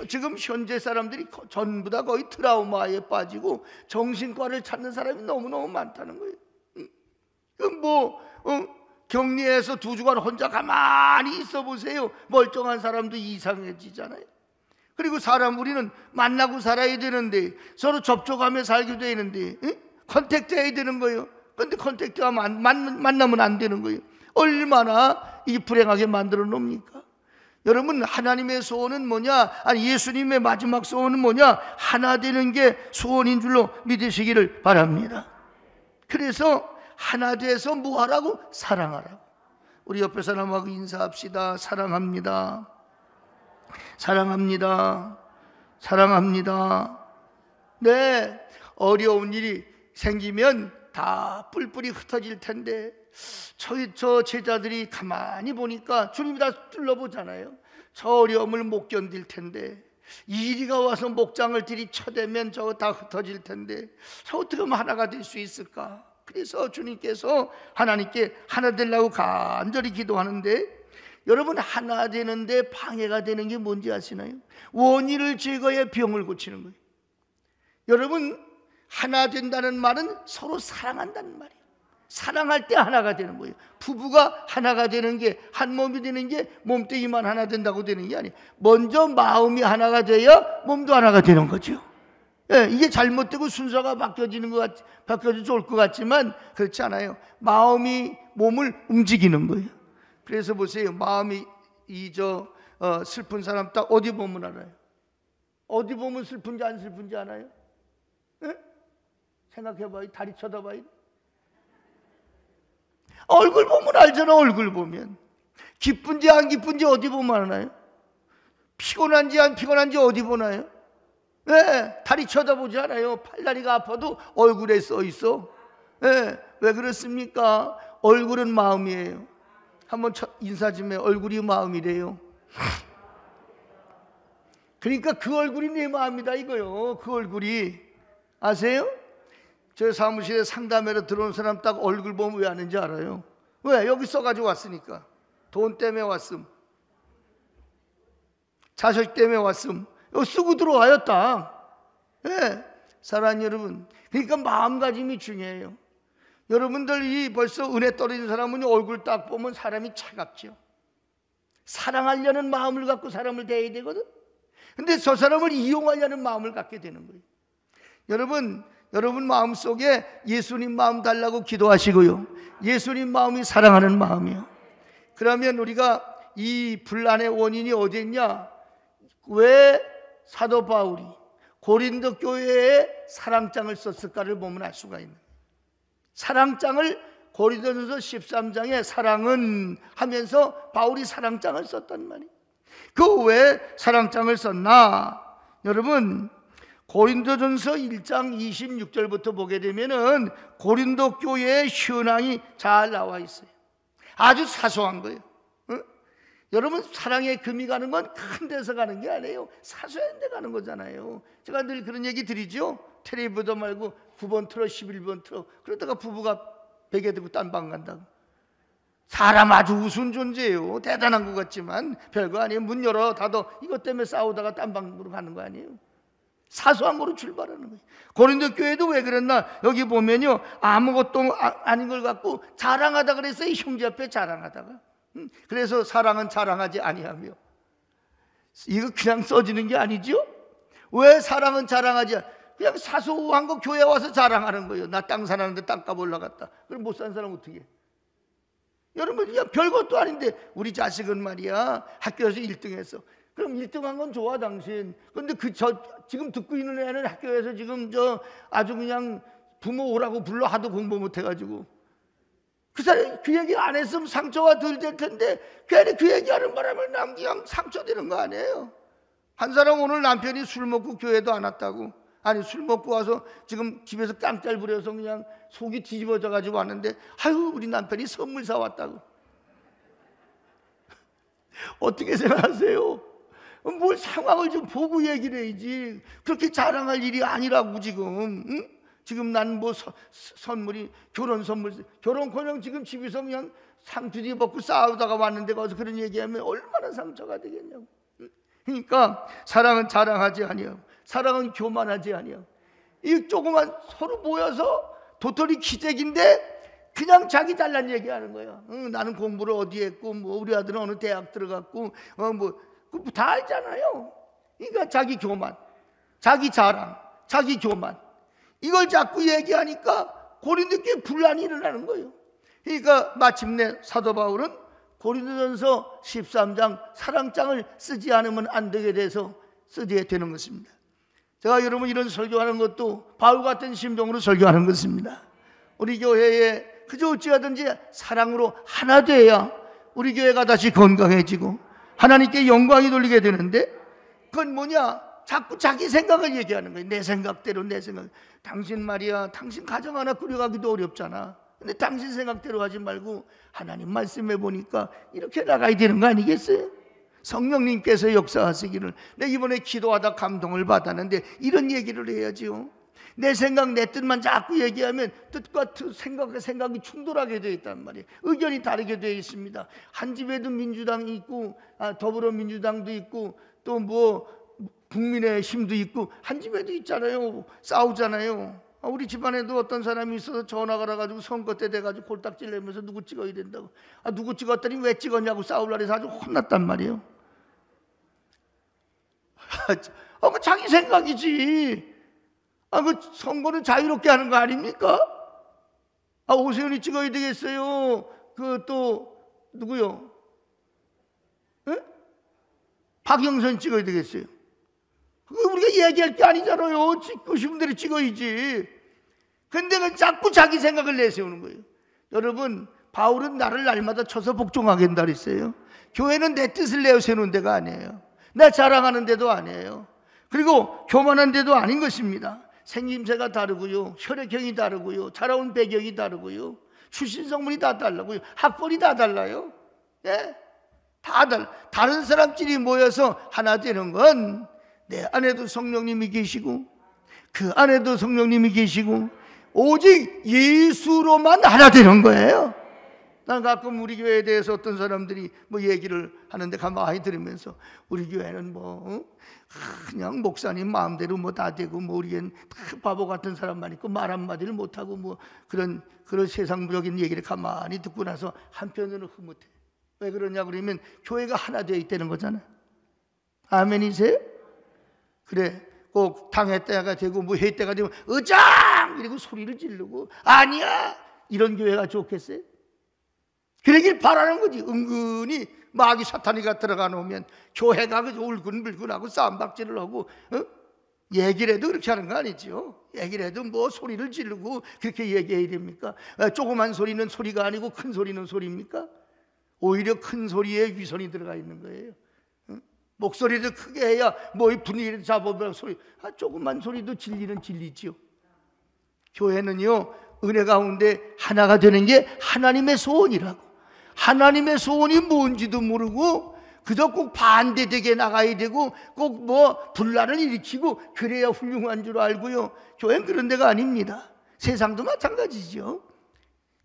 지금 현재 사람들이 전부 다 거의 트라우마에 빠지고 정신과를 찾는 사람이 너무너무 많다는 거예요. 격리해서 2주간 혼자 가만히 있어 보세요. 멀쩡한 사람도 이상해지잖아요. 그리고 우리는 만나고 살아야 되는데, 서로 접촉하며 살게 되는데 컨택트 해야 되는 거예요. 근데 컨택트하면 만나면 안 되는 거예요. 얼마나 이 불행하게 만들어 놓습니까? 여러분, 하나님의 소원은 뭐냐? 아니, 예수님의 마지막 소원은 뭐냐? 하나 되는 게 소원인 줄로 믿으시기를 바랍니다. 그래서 하나 돼서 뭐 하라고? 사랑하라고. 우리 옆에 사람하고 인사합시다. 사랑합니다. 사랑합니다. 사랑합니다. 네, 어려운 일이 생기면 다 뿔뿔이 흩어질 텐데, 저 제자들이 가만히 보니까 주님이 다 둘러보잖아요. 저 어려움을 못 견딜 텐데, 이리가 와서 목장을 들이쳐대면 저거 다 흩어질 텐데, 저 어떻게 하면 하나가 될 수 있을까? 그래서 주님께서 하나님께 하나 되려고 간절히 기도하는데, 여러분, 하나 되는데 방해가 되는 게 뭔지 아시나요? 원인을 제거해 병을 고치는 거예요. 여러분, 하나 된다는 말은 서로 사랑한다는 말이에요. 사랑할 때 하나가 되는 거예요. 부부가 하나가 되는 게, 한 몸이 되는 게 몸뚱이만 하나 된다고 되는 게 아니에요. 먼저 마음이 하나가 돼야 몸도 하나가 되는 거죠. 예, 이게 잘못되고 순서가 바뀌어져 좋을 것 같지만 그렇지 않아요. 마음이 몸을 움직이는 거예요. 그래서 보세요. 마음이 슬픈 사람 딱 어디 보면 알아요? 어디 보면 슬픈지 안 슬픈지 알아요? 예? 생각해봐요. 다리 쳐다봐요. 얼굴 보면 알잖아. 얼굴 보면 기쁜지 안 기쁜지 어디 보면 알아요? 피곤한지 안 피곤한지 어디 보나요? 네, 다리 쳐다보지 않아요. 팔다리가 아파도 얼굴에 써 있어. 네, 왜 그렇습니까? 얼굴은 마음이에요. 한번 인사 좀 해. 얼굴이 마음이래요. 그러니까 그 얼굴이 내 마음이다 이거요. 그 얼굴이. 아세요? 저 사무실에 상담회로 들어온 사람 딱 얼굴 보면 왜 하는지 알아요? 왜? 여기 써가지고 왔으니까. 돈 때문에 왔음, 자식 때문에 왔음. 이거 쓰고 들어와요 딱. 네, 사랑하는 여러분, 그러니까 마음가짐이 중요해요. 여러분들이 벌써 은혜 떨어진 사람은 얼굴 딱 보면 사람이 차갑죠. 사랑하려는 마음을 갖고 사람을 대해야 되거든. 근데 저 사람을 이용하려는 마음을 갖게 되는 거예요. 여러분 마음속에 예수님 마음 달라고 기도하시고요, 예수님 마음이 사랑하는 마음이에요. 그러면 우리가 이 분란의 원인이 어디 있냐? 왜 사도 바울이 고린도 교회에 사랑장을 썼을까를 보면 알 수가 있는 거예요. 사랑장을 고린도전서 13장에 사랑은 하면서 바울이 사랑장을 썼단 말이에요. 그 왜 사랑장을 썼나? 여러분, 고린도전서 1장 26절부터 보게 되면은 고린도 교회의 현황이 잘 나와 있어요. 아주 사소한 거예요. 여러분, 사랑의 금이 가는 건 큰 데서 가는 게 아니에요. 사소한 데 가는 거잖아요. 제가 늘 그런 얘기 드리죠. 텔레비전 말고 9번 틀어 11번 틀어 그러다가 부부가 베개 들고 딴 방 간다고. 사람 아주 우스운 존재예요. 대단한 것 같지만 별거 아니에요. 문 열어 닫어 이것 때문에 싸우다가 딴 방으로 가는 거 아니에요. 사소한 거로 출발하는 거예요. 고린도 교회도 왜 그랬나? 여기 보면요, 아무것도 아닌 걸 갖고 자랑하다 그랬어요. 형제 앞에 자랑하다가. 그래서 사랑은 자랑하지 아니하며. 이거 그냥 써지는 게 아니죠? 왜 사랑은 자랑하지? 그냥 사소한 거 교회 와서 자랑하는 거예요. 나 땅 사는데 땅값 올라갔다. 그럼 못 산 사람 어떻게 해? 여러분, 그냥 별것도 아닌데 우리 자식은 말이야 학교에서 1등 했어. 그럼 1등한 건 좋아 당신. 근데 지금 듣고 있는 애는 학교에서 지금 아주 그냥 부모 오라고 불러 하도 공부 못 해가지고 그 사람이 그 얘기 안 했으면 상처가 덜 될 텐데 괜히 그 얘기하는 바람에 남 그냥 상처되는 거 아니에요. 한 사람 오늘 남편이 술 먹고 교회도 안 왔다고. 아니 술 먹고 와서 지금 집에서 깜짝 부려서 그냥 속이 뒤집어져 가지고 왔는데 아유 우리 남편이 선물 사왔다고. 어떻게 생각하세요? 뭘 상황을 좀 보고 얘기를 해야지. 그렇게 자랑할 일이 아니라고 지금. 응? 지금 난 뭐 선물이 결혼 선물, 결혼커녕 지금 집에서 그냥 상투 뒤벗고 싸우다가 왔는데 가서 그런 얘기하면 얼마나 상처가 되겠냐고. 그러니까 사랑은 자랑하지 아니하고 사랑은 교만하지 아니하고. 이 조그만 서로 모여서 도토리 기재기인데 그냥 자기 잘난 얘기하는 거야. 나는 공부를 어디 했고 뭐 우리 아들은 어느 대학 들어갔고 뭐 다 알잖아요. 그러니까 자기 교만, 자기 자랑, 자기 교만 이걸 자꾸 얘기하니까 고린도교에 분란이 일어나는 거예요. 그러니까 마침내 사도 바울은 고린도전서 13장 사랑장을 쓰지 않으면 안 되게 돼서 쓰게 되는 것입니다. 제가 여러분 이런 설교하는 것도 바울 같은 심정으로 설교하는 것입니다. 우리 교회에 그저 어찌하든지 사랑으로 하나 돼야 우리 교회가 다시 건강해지고 하나님께 영광이 돌리게 되는데 그건 뭐냐? 자꾸 자기 생각을 얘기하는 거예요. 내 생각대로 내 생각. 당신 말이야, 당신 가정 하나 꾸려가기도 어렵잖아. 근데 당신 생각대로 하지 말고 하나님 말씀해 보니까 이렇게 나가야 되는 거 아니겠어요? 성령님께서 역사하시기를. 내가 이번에 기도하다 감동을 받았는데 이런 얘기를 해야지요. 내 생각 내 뜻만 자꾸 얘기하면 뜻과 생각이 충돌하게 되어 있단 말이에요. 의견이 다르게 되어 있습니다. 한 집에도 민주당이 있고 더불어민주당도 있고 또 뭐 국민의힘도 있고 한 집에도 있잖아요. 싸우잖아요. 우리 집안에도 어떤 사람이 있어서 전화가 와가지고 선거 때 돼가지고 골딱질 내면서 누구 찍어야 된다고. 누구 찍었더니 왜 찍었냐고 싸우려고 해서 아주 혼났단 말이에요. 그 자기 생각이지. 그 선거는 자유롭게 하는 거 아닙니까? 오세훈이 찍어야 되겠어요. 또 누구요? 에? 박영선 찍어야 되겠어요. 그거 우리가 얘기할 게 아니잖아요. 찍고 싶은 대로 찍어야지. 근데 그 자꾸 자기 생각을 내세우는 거예요. 여러분, 바울은 나를 날마다 쳐서 복종하게 한다 그랬어요. 교회는 내 뜻을 내세우는 데가 아니에요. 내 자랑하는 데도 아니에요. 그리고 교만한 데도 아닌 것입니다. 생김새가 다르고요, 혈액형이 다르고요, 자라온 배경이 다르고요, 출신 성분이 다 달라고요, 학벌이 다 달라요. 예? 다 다른 사람끼리 모여서 하나 되는 건 내 안에도 성령님이 계시고 그 안에도 성령님이 계시고 오직 예수로만 하나 되는 거예요. 난 가끔 우리 교회에 대해서 어떤 사람들이 뭐 얘기를 하는데 가만히 들으면서 우리 교회는 그냥 목사님 마음대로 다 되고 우리는 바보 같은 사람만 있고 말 한마디를 못하고 그런 세상적인 얘기를 가만히 듣고 나서 한편으로는 흐뭇해. 왜 그러냐 그러면 교회가 하나 되어 있다는 거잖아요. 아멘이세요? 그래, 꼭 당회 때가 되고 회 때가 되면 의장! 이러고 소리를 지르고 아니야! 이런 교회가 좋겠어요? 그러길 바라는 거지. 은근히 마귀 사탄이가 들어가 놓으면 교회가 그저 울근불근하고 싸움박질을 하고 얘기를 해도 그렇게 하는 거 아니죠. 얘기를 해도 소리를 지르고 그렇게 얘기해야 됩니까? 조그만 소리는 소리가 아니고 큰 소리는 소리입니까? 오히려 큰 소리에 위선이 들어가 있는 거예요. 목소리를 크게 해야 분위기를 잡아보라 소리. 조그만 소리도 진리는 진리지요. 교회는요, 은혜 가운데 하나가 되는 게 하나님의 소원이라고. 하나님의 소원이 뭔지도 모르고 그저 꼭 반대되게 나가야 되고 꼭 분란을 일으키고 그래야 훌륭한 줄 알고요. 교회는 그런 데가 아닙니다. 세상도 마찬가지죠.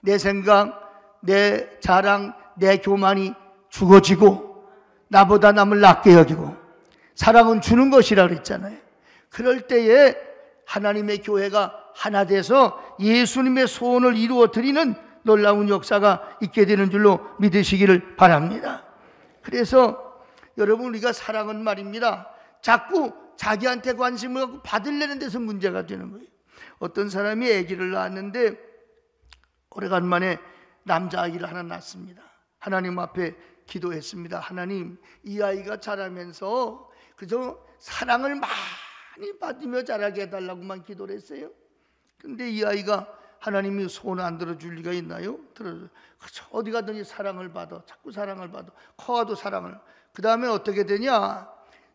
내 생각, 내 자랑, 내 교만이 죽어지고 나보다 남을 낮게 여기고 사랑은 주는 것이라 그랬잖아요. 그럴 때에 하나님의 교회가 하나 돼서 예수님의 소원을 이루어 드리는 놀라운 역사가 있게 되는 줄로 믿으시기를 바랍니다. 그래서 여러분, 우리가 사랑은 말입니다, 자꾸 자기한테 관심을 갖고 받으려는 데서 문제가 되는 거예요. 어떤 사람이 아기를 낳았는데 오래간만에 남자아이를 하나 낳았습니다. 하나님 앞에 기도했습니다. 하나님, 이 아이가 자라면서 그저 사랑을 많이 받으며 자라게 해달라고만 기도를 했어요. 근데 이 아이가 하나님이 소원 안 들어줄 리가 있나요? 들어줘. 어디 가든지 사랑을 받아. 자꾸 사랑을 받아. 커가도 사랑을. 그 다음에 어떻게 되냐?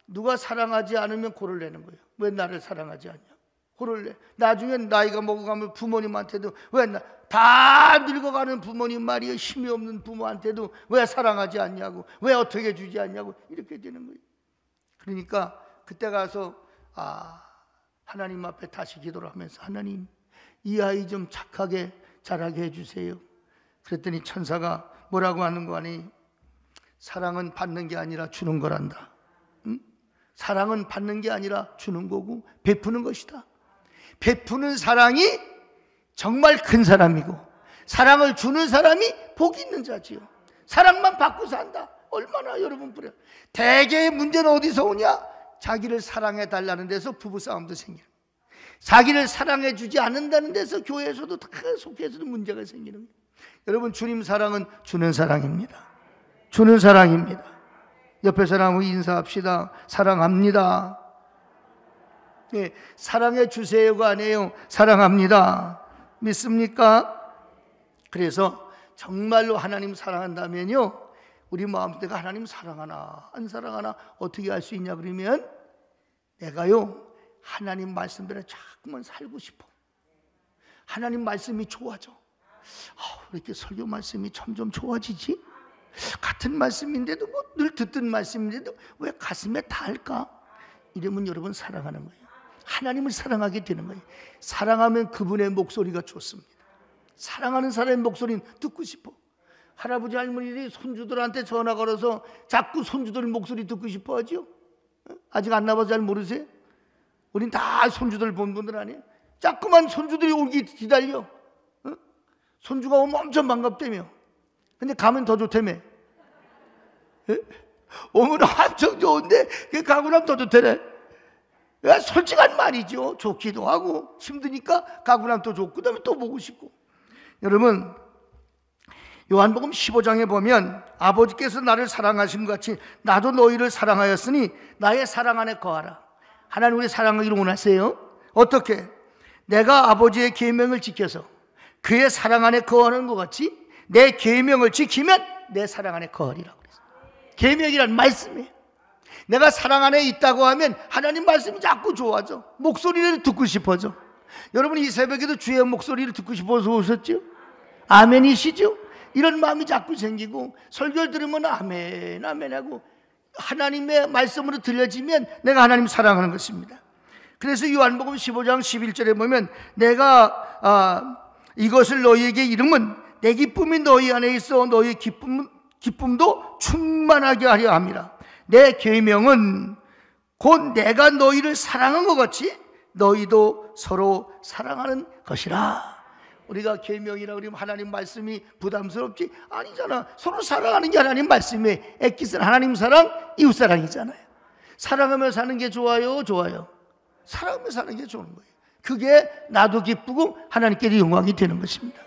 누가 사랑하지 않으면 고를 내는 거예요. 왜 나를 사랑하지 않냐? 고를 내. 나중에 나이가 먹어가면 부모님한테도 왜 다 늙어가는 부모님 말이에요. 힘이 없는 부모한테도 왜 사랑하지 않냐고, 왜 어떻게 주지 않냐고 이렇게 되는 거예요. 그러니까 그때 가서 하나님 앞에 다시 기도를 하면서 하나님, 이 아이 좀 착하게 자라게 해주세요. 그랬더니 천사가 뭐라고 하는 거 아니? 사랑은 받는 게 아니라 주는 거란다. 응? 사랑은 받는 게 아니라 주는 거고 베푸는 것이다. 베푸는 사랑이 정말 큰 사람이고 사랑을 주는 사람이 복 있는 자지요. 사랑만 받고 산다. 얼마나 여러분 부려. 대개의 문제는 어디서 오냐? 자기를 사랑해 달라는 데서 부부싸움도 생겨요. 자기를 사랑해 주지 않는다는 데서 교회에서도 다 속해서도 문제가 생기는 거예요. 여러분, 주님 사랑은 주는 사랑입니다. 주는 사랑입니다. 옆에 사람하고 인사합시다. 사랑합니다. 네, 사랑해 주세요가 아니에요. 사랑합니다. 믿습니까? 그래서 정말로 하나님 사랑한다면요, 우리 마음속에 하나님 사랑하나 안 사랑하나 어떻게 알 수 있냐 그러면, 내가요 하나님 말씀대로 자꾸만 살고 싶어. 하나님 말씀이 좋아져. 왜 이렇게 설교 말씀이 점점 좋아지지? 같은 말씀인데도 뭐 늘 듣던 말씀인데도 왜 가슴에 닿을까? 이러면 여러분 사랑하는 거예요. 하나님을 사랑하게 되는 거예요. 사랑하면 그분의 목소리가 좋습니다. 사랑하는 사람의 목소리는 듣고 싶어. 할아버지 할머니들이 손주들한테 전화 걸어서 자꾸 손주들 목소리 듣고 싶어 하죠. 아직 안 나와서 잘 모르세요? 우린 다 손주들 본 분들 아니에요? 자꾸만 손주들이 오기 기다려. 손주가 오면 엄청 반갑다며. 근데 가면 더 좋다며. 오면 엄청 좋은데 가고 나면 더 좋다네. 솔직한 말이죠. 좋기도 하고 힘드니까 가고 나면 또 좋고 그다음에 또 보고 싶고. 여러분, 요한복음 15장에 보면 아버지께서 나를 사랑하신 것 같이 나도 너희를 사랑하였으니 나의 사랑 안에 거하라. 하나님 우리 사랑하기를 원하세요. 어떻게? 내가 아버지의 계명을 지켜서 그의 사랑 안에 거하는 것 같이 내 계명을 지키면 내 사랑 안에 거하리라고 그랬어요. 계명이란 말씀이에요. 내가 사랑 안에 있다고 하면 하나님 말씀이 자꾸 좋아져. 목소리를 듣고 싶어져. 여러분, 이 새벽에도 주의 목소리를 듣고 싶어서 오셨죠? 아멘이시죠? 이런 마음이 자꾸 생기고 설교를 들으면 아멘 아멘 하고 하나님의 말씀으로 들려지면 내가 하나님 사랑하는 것입니다. 그래서 요한복음 15장 11절에 보면 내가 이것을 너희에게 이름은 내 기쁨이 너희 안에 있어 너희 기쁨도 충만하게 하려 함이라. 내 계명은 곧 내가 너희를 사랑한 것 같이 너희도 서로 사랑하는 것이라. 우리가 계명이라 그러면 하나님 말씀이 부담스럽지? 아니잖아. 서로 사랑하는 게 하나님 말씀이에요. 엑기스는 하나님 사랑, 이웃 사랑이잖아요. 사랑하며 사는 게 좋아요, 좋아요. 사랑하며 사는 게 좋은 거예요. 그게 나도 기쁘고 하나님께도 영광이 되는 것입니다.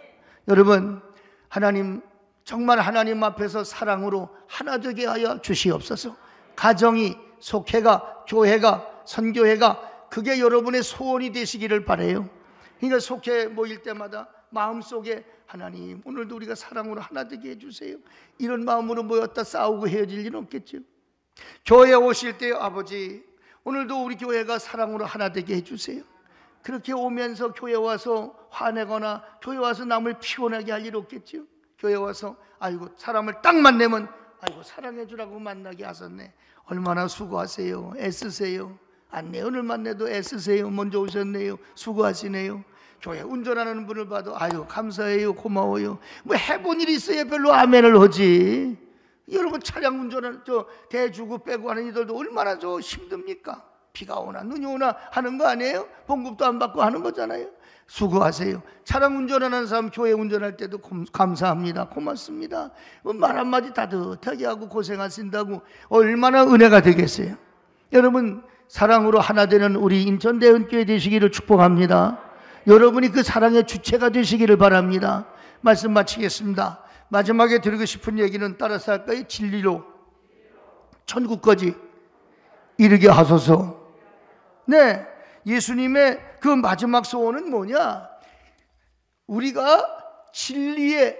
여러분, 하나님 정말 하나님 앞에서 사랑으로 하나 되게 하여 주시옵소서. 가정이, 속회가, 교회가, 선교회가 그게 여러분의 소원이 되시기를 바라요. 그러니까 속회 모일 때마다 마음속에 하나님 오늘도 우리가 사랑으로 하나 되게 해주세요. 이런 마음으로 모였다 싸우고 헤어질 일은 없겠죠. 교회에 오실 때 아버지 오늘도 우리 교회가 사랑으로 하나 되게 해주세요. 그렇게 오면서 교회 와서 화내거나 교회 와서 남을 피곤하게 할 일 없겠죠. 교회 와서 아이고 사람을 딱 만나면 아이고 사랑해주라고 만나게 하셨네. 얼마나 수고하세요. 애쓰세요. 안내 오늘 만나도 애쓰세요. 먼저 오셨네요. 수고하시네요. 교회 운전하는 분을 봐도 아유 감사해요, 고마워요. 뭐 해본 일이 있어야 별로 아멘을 하지. 여러분 차량 운전을 대주고 빼고 하는 이들도 얼마나 힘듭니까? 비가 오나 눈이 오나 하는 거 아니에요? 봉급도 안 받고 하는 거잖아요. 수고하세요. 차량 운전하는 사람 교회 운전할 때도 감사합니다, 고맙습니다. 말 한마디 따뜻하게 하고 고생하신다고 얼마나 은혜가 되겠어요. 여러분 사랑으로 하나 되는 우리 인천대은교회 되시기를 축복합니다. 여러분이 그 사랑의 주체가 되시기를 바랍니다. 말씀 마치겠습니다. 마지막에 드리고 싶은 얘기는 따라서 할까요? 진리로 천국까지 이르게 하소서. 네, 예수님의 그 마지막 소원은 뭐냐? 우리가 진리라는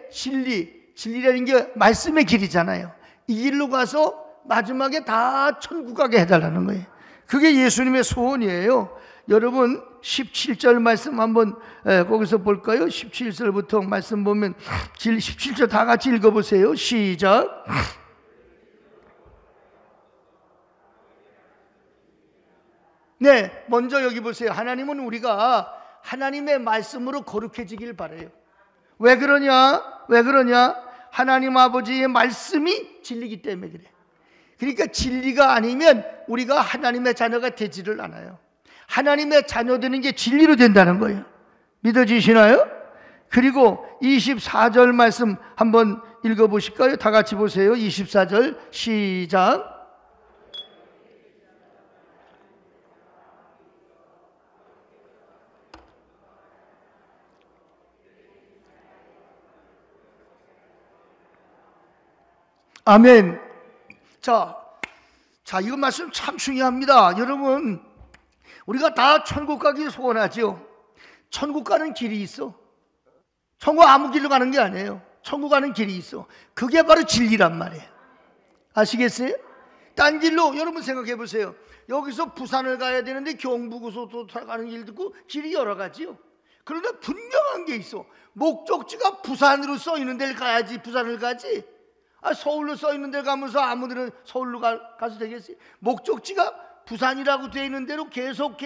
게 말씀의 길이잖아요. 이 길로 가서 마지막에 다 천국 가게 해달라는 거예요. 그게 예수님의 소원이에요. 여러분 17절 말씀 한번 거기서 볼까요? 17절부터 말씀 보면 17절 다 같이 읽어보세요. 시작. 네, 먼저 여기 보세요. 하나님은 우리가 하나님의 말씀으로 거룩해지길 바라요. 왜 그러냐? 하나님 아버지의 말씀이 진리기 때문에 그래. 그러니까 진리가 아니면 우리가 하나님의 자녀가 되지를 않아요. 하나님의 자녀 되는 게 진리로 된다는 거예요. 믿어지시나요? 그리고 24절 말씀 한번 읽어보실까요? 다 같이 보세요. 24절 시작. 아멘. 자, 이거 말씀 참 중요합니다. 여러분, 우리가 다 천국 가기 소원하죠. 천국 가는 길이 있어. 천국 아무 길로 가는 게 아니에요. 천국 가는 길이 있어. 그게 바로 진리란 말이에요. 아시겠어요? 딴 길로 여러분 생각해 보세요. 여기서 부산을 가야 되는데 경부고속도로 가는 길도 있고 길이 여러 가지요. 그런데 분명한 게 있어. 목적지가 부산으로 써 있는 데를 가야지 부산을 가지. 서울로 써 있는 데 가면서 아무데나 서울로 가서 되겠어요? 목적지가 부산이라고 되어 있는 대로 계속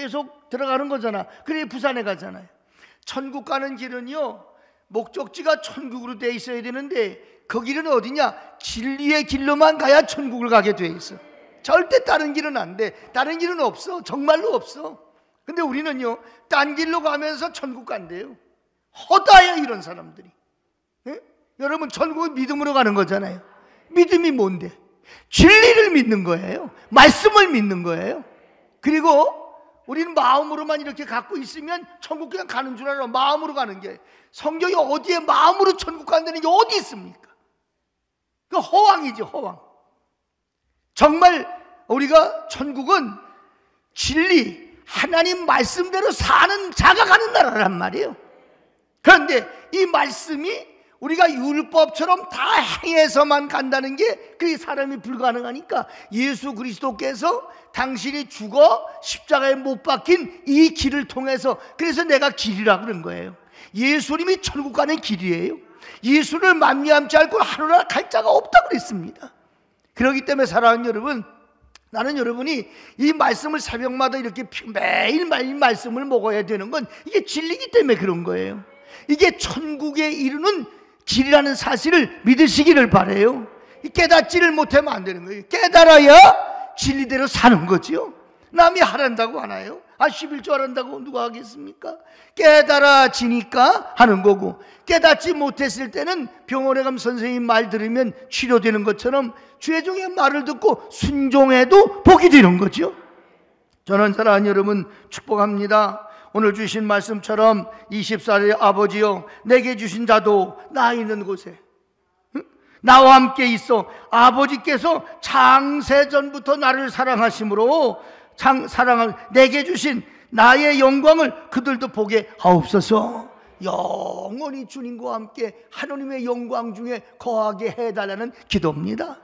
들어가는 거잖아. 그래 부산에 가잖아요. 천국 가는 길은요, 목적지가 천국으로 되어 있어야 되는데 그 길은 어디냐? 진리의 길로만 가야 천국을 가게 되어 있어. 절대 다른 길은 안 돼. 다른 길은 없어. 정말로 없어. 근데 우리는요, 딴 길로 가면서 천국 간대요. 허다해 이런 사람들이. 예? 여러분 천국은 믿음으로 가는 거잖아요. 믿음이 뭔데? 진리를 믿는 거예요. 말씀을 믿는 거예요. 그리고 우리는 마음으로만 이렇게 갖고 있으면 천국 그냥 가는 줄 알아. 마음으로 가는 게. 성경이 어디에 마음으로 천국 간다는 게 어디 있습니까? 그 허황이지, 허황. 정말 우리가 천국은 진리, 하나님 말씀대로 사는 자가 가는 나라란 말이에요. 그런데 이 말씀이 우리가 율법처럼 다 행해서만 간다는 게 그게 사람이 불가능하니까 예수 그리스도께서 당신이 죽어 십자가에 못 박힌 이 길을 통해서, 그래서 내가 길이라고 그런 거예요. 예수님이 천국 가는 길이에요. 예수를 만미암지 않고 하루나 갈 자가 없다고 그랬습니다. 그렇기 때문에 사랑하는 여러분, 나는 여러분이 이 말씀을 새벽마다 이렇게 매일 말씀을 먹어야 되는 건 이게 진리기 때문에 그런 거예요. 이게 천국에 이르는 길이라는 사실을 믿으시기를 바라요. 깨닫지를 못하면 안 되는 거예요. 깨달아야 진리대로 사는 거죠. 남이 하란다고 하나요? 11조 하란다고 누가 하겠습니까? 깨달아지니까 하는 거고, 깨닫지 못했을 때는 병원에 가면 선생님 말 들으면 치료되는 것처럼 죄종의 말을 듣고 순종해도 복이 되는 거죠. 저는 사랑하는 여러분 축복합니다. 오늘 주신 말씀처럼 24일 아버지여, 내게 주신 자도 나 있는 곳에 나와 함께 있어. 아버지께서 창세전부터 나를 사랑하심으로 내게 주신 나의 영광을 그들도 보게 하옵소서. 영원히 주님과 함께 하나님의 영광 중에 거하게 해달라는 기도입니다.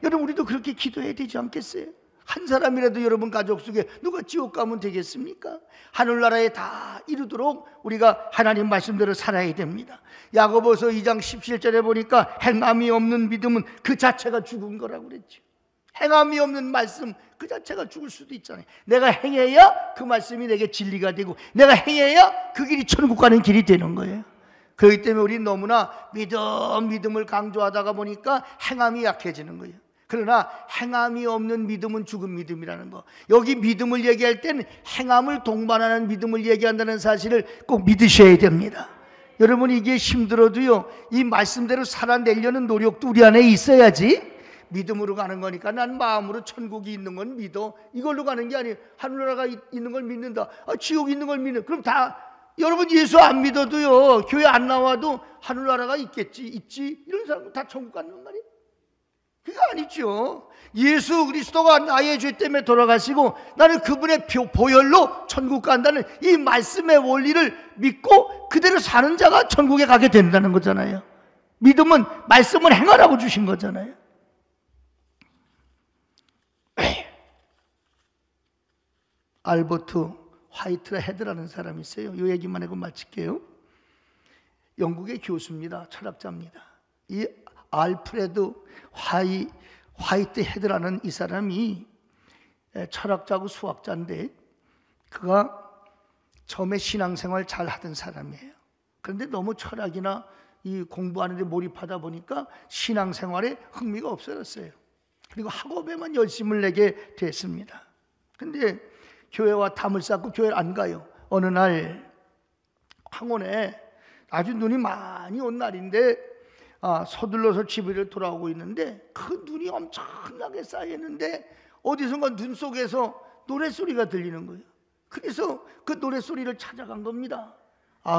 여러분 우리도 그렇게 기도해야 되지 않겠어요? 한 사람이라도 여러분 가족 속에 누가 지옥 가면 되겠습니까? 하늘나라에 다 이루도록 우리가 하나님 말씀대로 살아야 됩니다. 야고보서 2장 17절에 보니까 행함이 없는 믿음은 그 자체가 죽은 거라고 그랬죠. 행함이 없는 말씀 그 자체가 죽을 수도 있잖아요. 내가 행해야 그 말씀이 내게 진리가 되고, 내가 행해야 그 길이 천국 가는 길이 되는 거예요. 그렇기 때문에 우리는 너무나 믿음을 강조하다가 보니까 행함이 약해지는 거예요. 그러나 행함이 없는 믿음은 죽은 믿음이라는 거, 여기 믿음을 얘기할 때는 행함을 동반하는 믿음을 얘기한다는 사실을 꼭 믿으셔야 됩니다. 여러분, 이게 힘들어도요, 이 말씀대로 살아내려는 노력도 우리 안에 있어야지 믿음으로 가는 거니까. 난 마음으로 천국이 있는 건 믿어, 이걸로 가는 게 아니에요. 하늘나라가 있는 걸 믿는다, 지옥이 있는 걸 믿는, 그럼 다 여러분 예수 안 믿어도요, 교회 안 나와도 하늘나라가 있지 이런 사람 다 천국 가는 말이에요. 그게 아니죠. 예수 그리스도가 나의 죄 때문에 돌아가시고 나는 그분의 보혈로 천국 간다는 이 말씀의 원리를 믿고 그대로 사는 자가 천국에 가게 된다는 거잖아요. 믿음은 말씀을 행하라고 주신 거잖아요. 알버트 화이트 헤드라는 사람이 있어요. 이 얘기만 하고 마칠게요. 영국의 교수입니다. 철학자입니다. 이 알프레드 화이트 헤드라는 이 사람이 철학자고 수학자인데, 그가 처음에 신앙생활 잘 하던 사람이에요. 그런데 너무 철학이나 이 공부하는 데 몰입하다 보니까 신앙생활에 흥미가 없어졌어요. 그리고 학업에만 열심을 내게 됐습니다. 근데 교회와 담을 쌓고 교회를 안 가요. 어느 날 황혼에 아주 눈이 많이 온 날인데 서둘러서 집으로 돌아오고 있는데 그 눈이 엄청나게 쌓였는데 어디선가 눈 속에서 노랫소리가 들리는 거예요. 그래서 그 노랫소리를 찾아간 겁니다.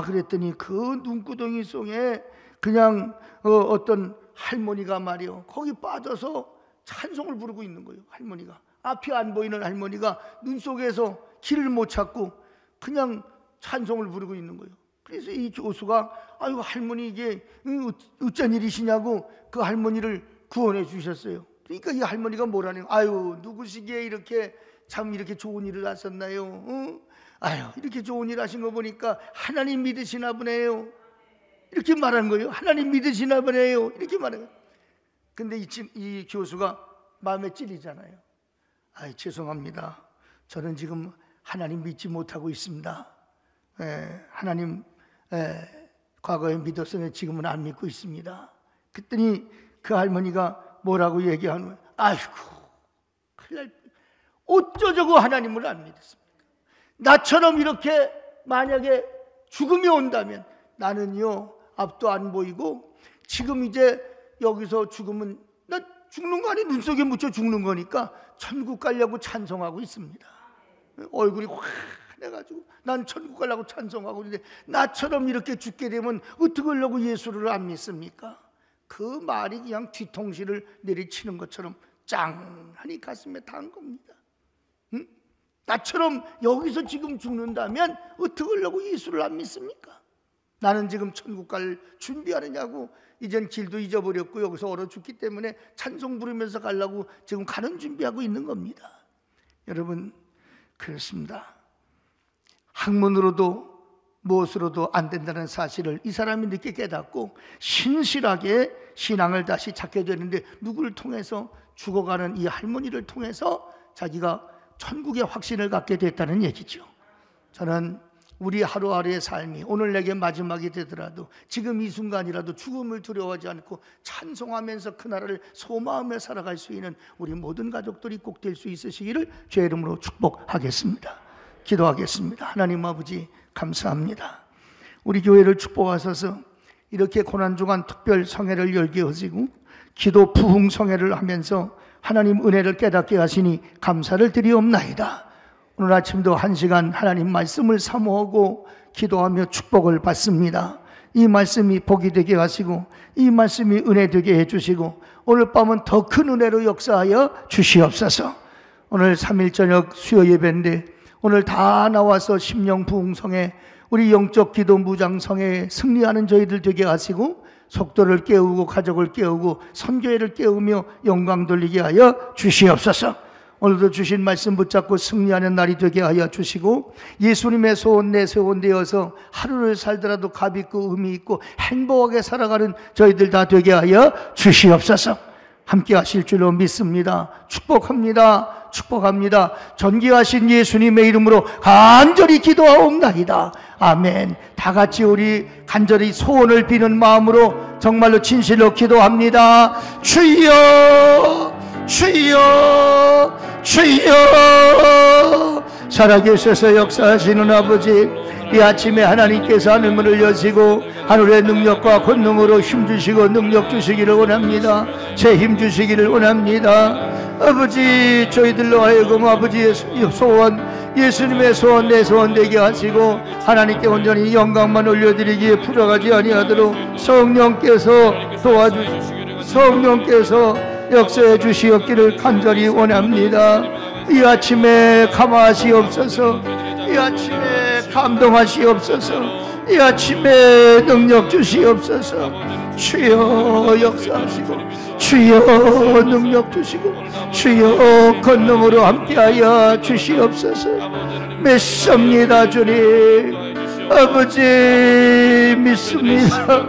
그랬더니 그 눈구덩이 속에 그냥 어떤 할머니가 말이요, 거기 빠져서 찬송을 부르고 있는 거예요. 할머니가, 앞이 안 보이는 할머니가 눈 속에서 길을 못 찾고 그냥 찬송을 부르고 있는 거예요. 그래서 이 교수가 아이고 할머니 이게 어쩐 일이시냐고 그 할머니를 구원해 주셨어요. 그러니까 이 할머니가 뭐라는, 아유 누구시기에 이렇게 참 이렇게 좋은 일을 하셨나요? 아유 이렇게 좋은 일 하신 거 보니까 하나님 믿으시나 보네요. 이렇게 말한 거예요. 하나님 믿으시나 보네요. 이렇게 말해요. 근데 이 교수가 마음에 찔리잖아요. 죄송합니다. 저는 지금 하나님 믿지 못하고 있습니다. 하나님 과거에 믿었으면 지금은 안 믿고 있습니다. 그랬더니 그 할머니가 뭐라고 얘기하는 거예요? 아이고 큰일 날, 어쩌자고 하나님을 안 믿었습니까? 나처럼 이렇게 만약에 죽음이 온다면 나는요 앞도 안 보이고 지금 이제 여기서 죽으면 나 죽는 거 아니, 눈 속에 묻혀 죽는 거니까 천국 가려고 찬송하고 있습니다. 얼굴이 환해가지고 난 천국 가려고 찬송하고 있는데 나처럼 이렇게 죽게 되면 어떻게 하려고 예수를 안 믿습니까? 그 말이 그냥 뒤통수를 내리치는 것처럼 짱하니 가슴에 닿은 겁니다. 응? 나처럼 여기서 지금 죽는다면 어떻게 하려고 예수를 안 믿습니까? 나는 지금 천국 갈 준비하느냐고, 이젠 길도 잊어버렸고 여기서 얼어 죽기 때문에 찬송 부르면서 가려고 지금 가는 준비하고 있는 겁니다. 여러분, 그렇습니다. 학문으로도 무엇으로도 안 된다는 사실을 이 사람이 늦게 깨닫고 신실하게 신앙을 다시 찾게 되는데, 누구를 통해서? 죽어가는 이 할머니를 통해서 자기가 천국의 확신을 갖게 됐다는 얘기죠. 저는 우리 하루하루의 삶이 오늘 내게 마지막이 되더라도 지금 이 순간이라도 죽음을 두려워하지 않고 찬송하면서 그날을 소마하며 살아갈 수 있는 우리 모든 가족들이 꼭 될 수 있으시기를 주의 이름으로 축복하겠습니다. 기도하겠습니다. 하나님 아버지 감사합니다. 우리 교회를 축복하셔서 이렇게 고난주간 특별 성회를 열게 하시고 기도 부흥 성회를 하면서 하나님 은혜를 깨닫게 하시니 감사를 드리옵나이다. 오늘 아침도 1시간 하나님 말씀을 사모하고 기도하며 축복을 받습니다. 이 말씀이 복이 되게 하시고 이 말씀이 은혜 되게 해주시고 오늘 밤은 더 큰 은혜로 역사하여 주시옵소서. 오늘 3일 저녁 수요 예배인데 오늘 다 나와서 심령 부흥성에 우리 영적 기도 무장성에 승리하는 저희들 되게 하시고 속도를 깨우고 가족을 깨우고 선교회를 깨우며 영광 돌리게 하여 주시옵소서. 오늘도 주신 말씀 붙잡고 승리하는 날이 되게 하여 주시고 예수님의 소원 내 소원 되어서 하루를 살더라도 값있고 의미 있고 행복하게 살아가는 저희들 다 되게 하여 주시옵소서. 함께 하실 줄로 믿습니다. 축복합니다. 축복합니다. 전기하신 예수님의 이름으로 간절히 기도하옵나이다. 아멘. 다 같이 우리 간절히 소원을 비는 마음으로 정말로 진실로 기도합니다. 주여, 주여, 주여. 살아계셔서 역사하시는 아버지, 이 아침에 하나님께서 하늘문을 여시고 하늘의 능력과 권능으로 힘주시고 능력 주시기를 원합니다. 제 힘 주시기를 원합니다. 아버지, 저희들로 하여금 아버지의 소원, 예수님의 소원, 내 소원 되게 하시고 하나님께 온전히 영광만 올려드리기에 풀어가지 아니하도록 성령께서 도와주시고 성령께서 역사해 주시옵기를 간절히 원합니다. 이 아침에 감화하시옵소서. 이 아침에 감동하시옵소서. 이 아침에 능력 주시옵소서. 주여 역사하시고 주여 능력 주시고 주여 권능으로 함께하여 주시옵소서. 믿습니다. 주님 아버지 믿습니다.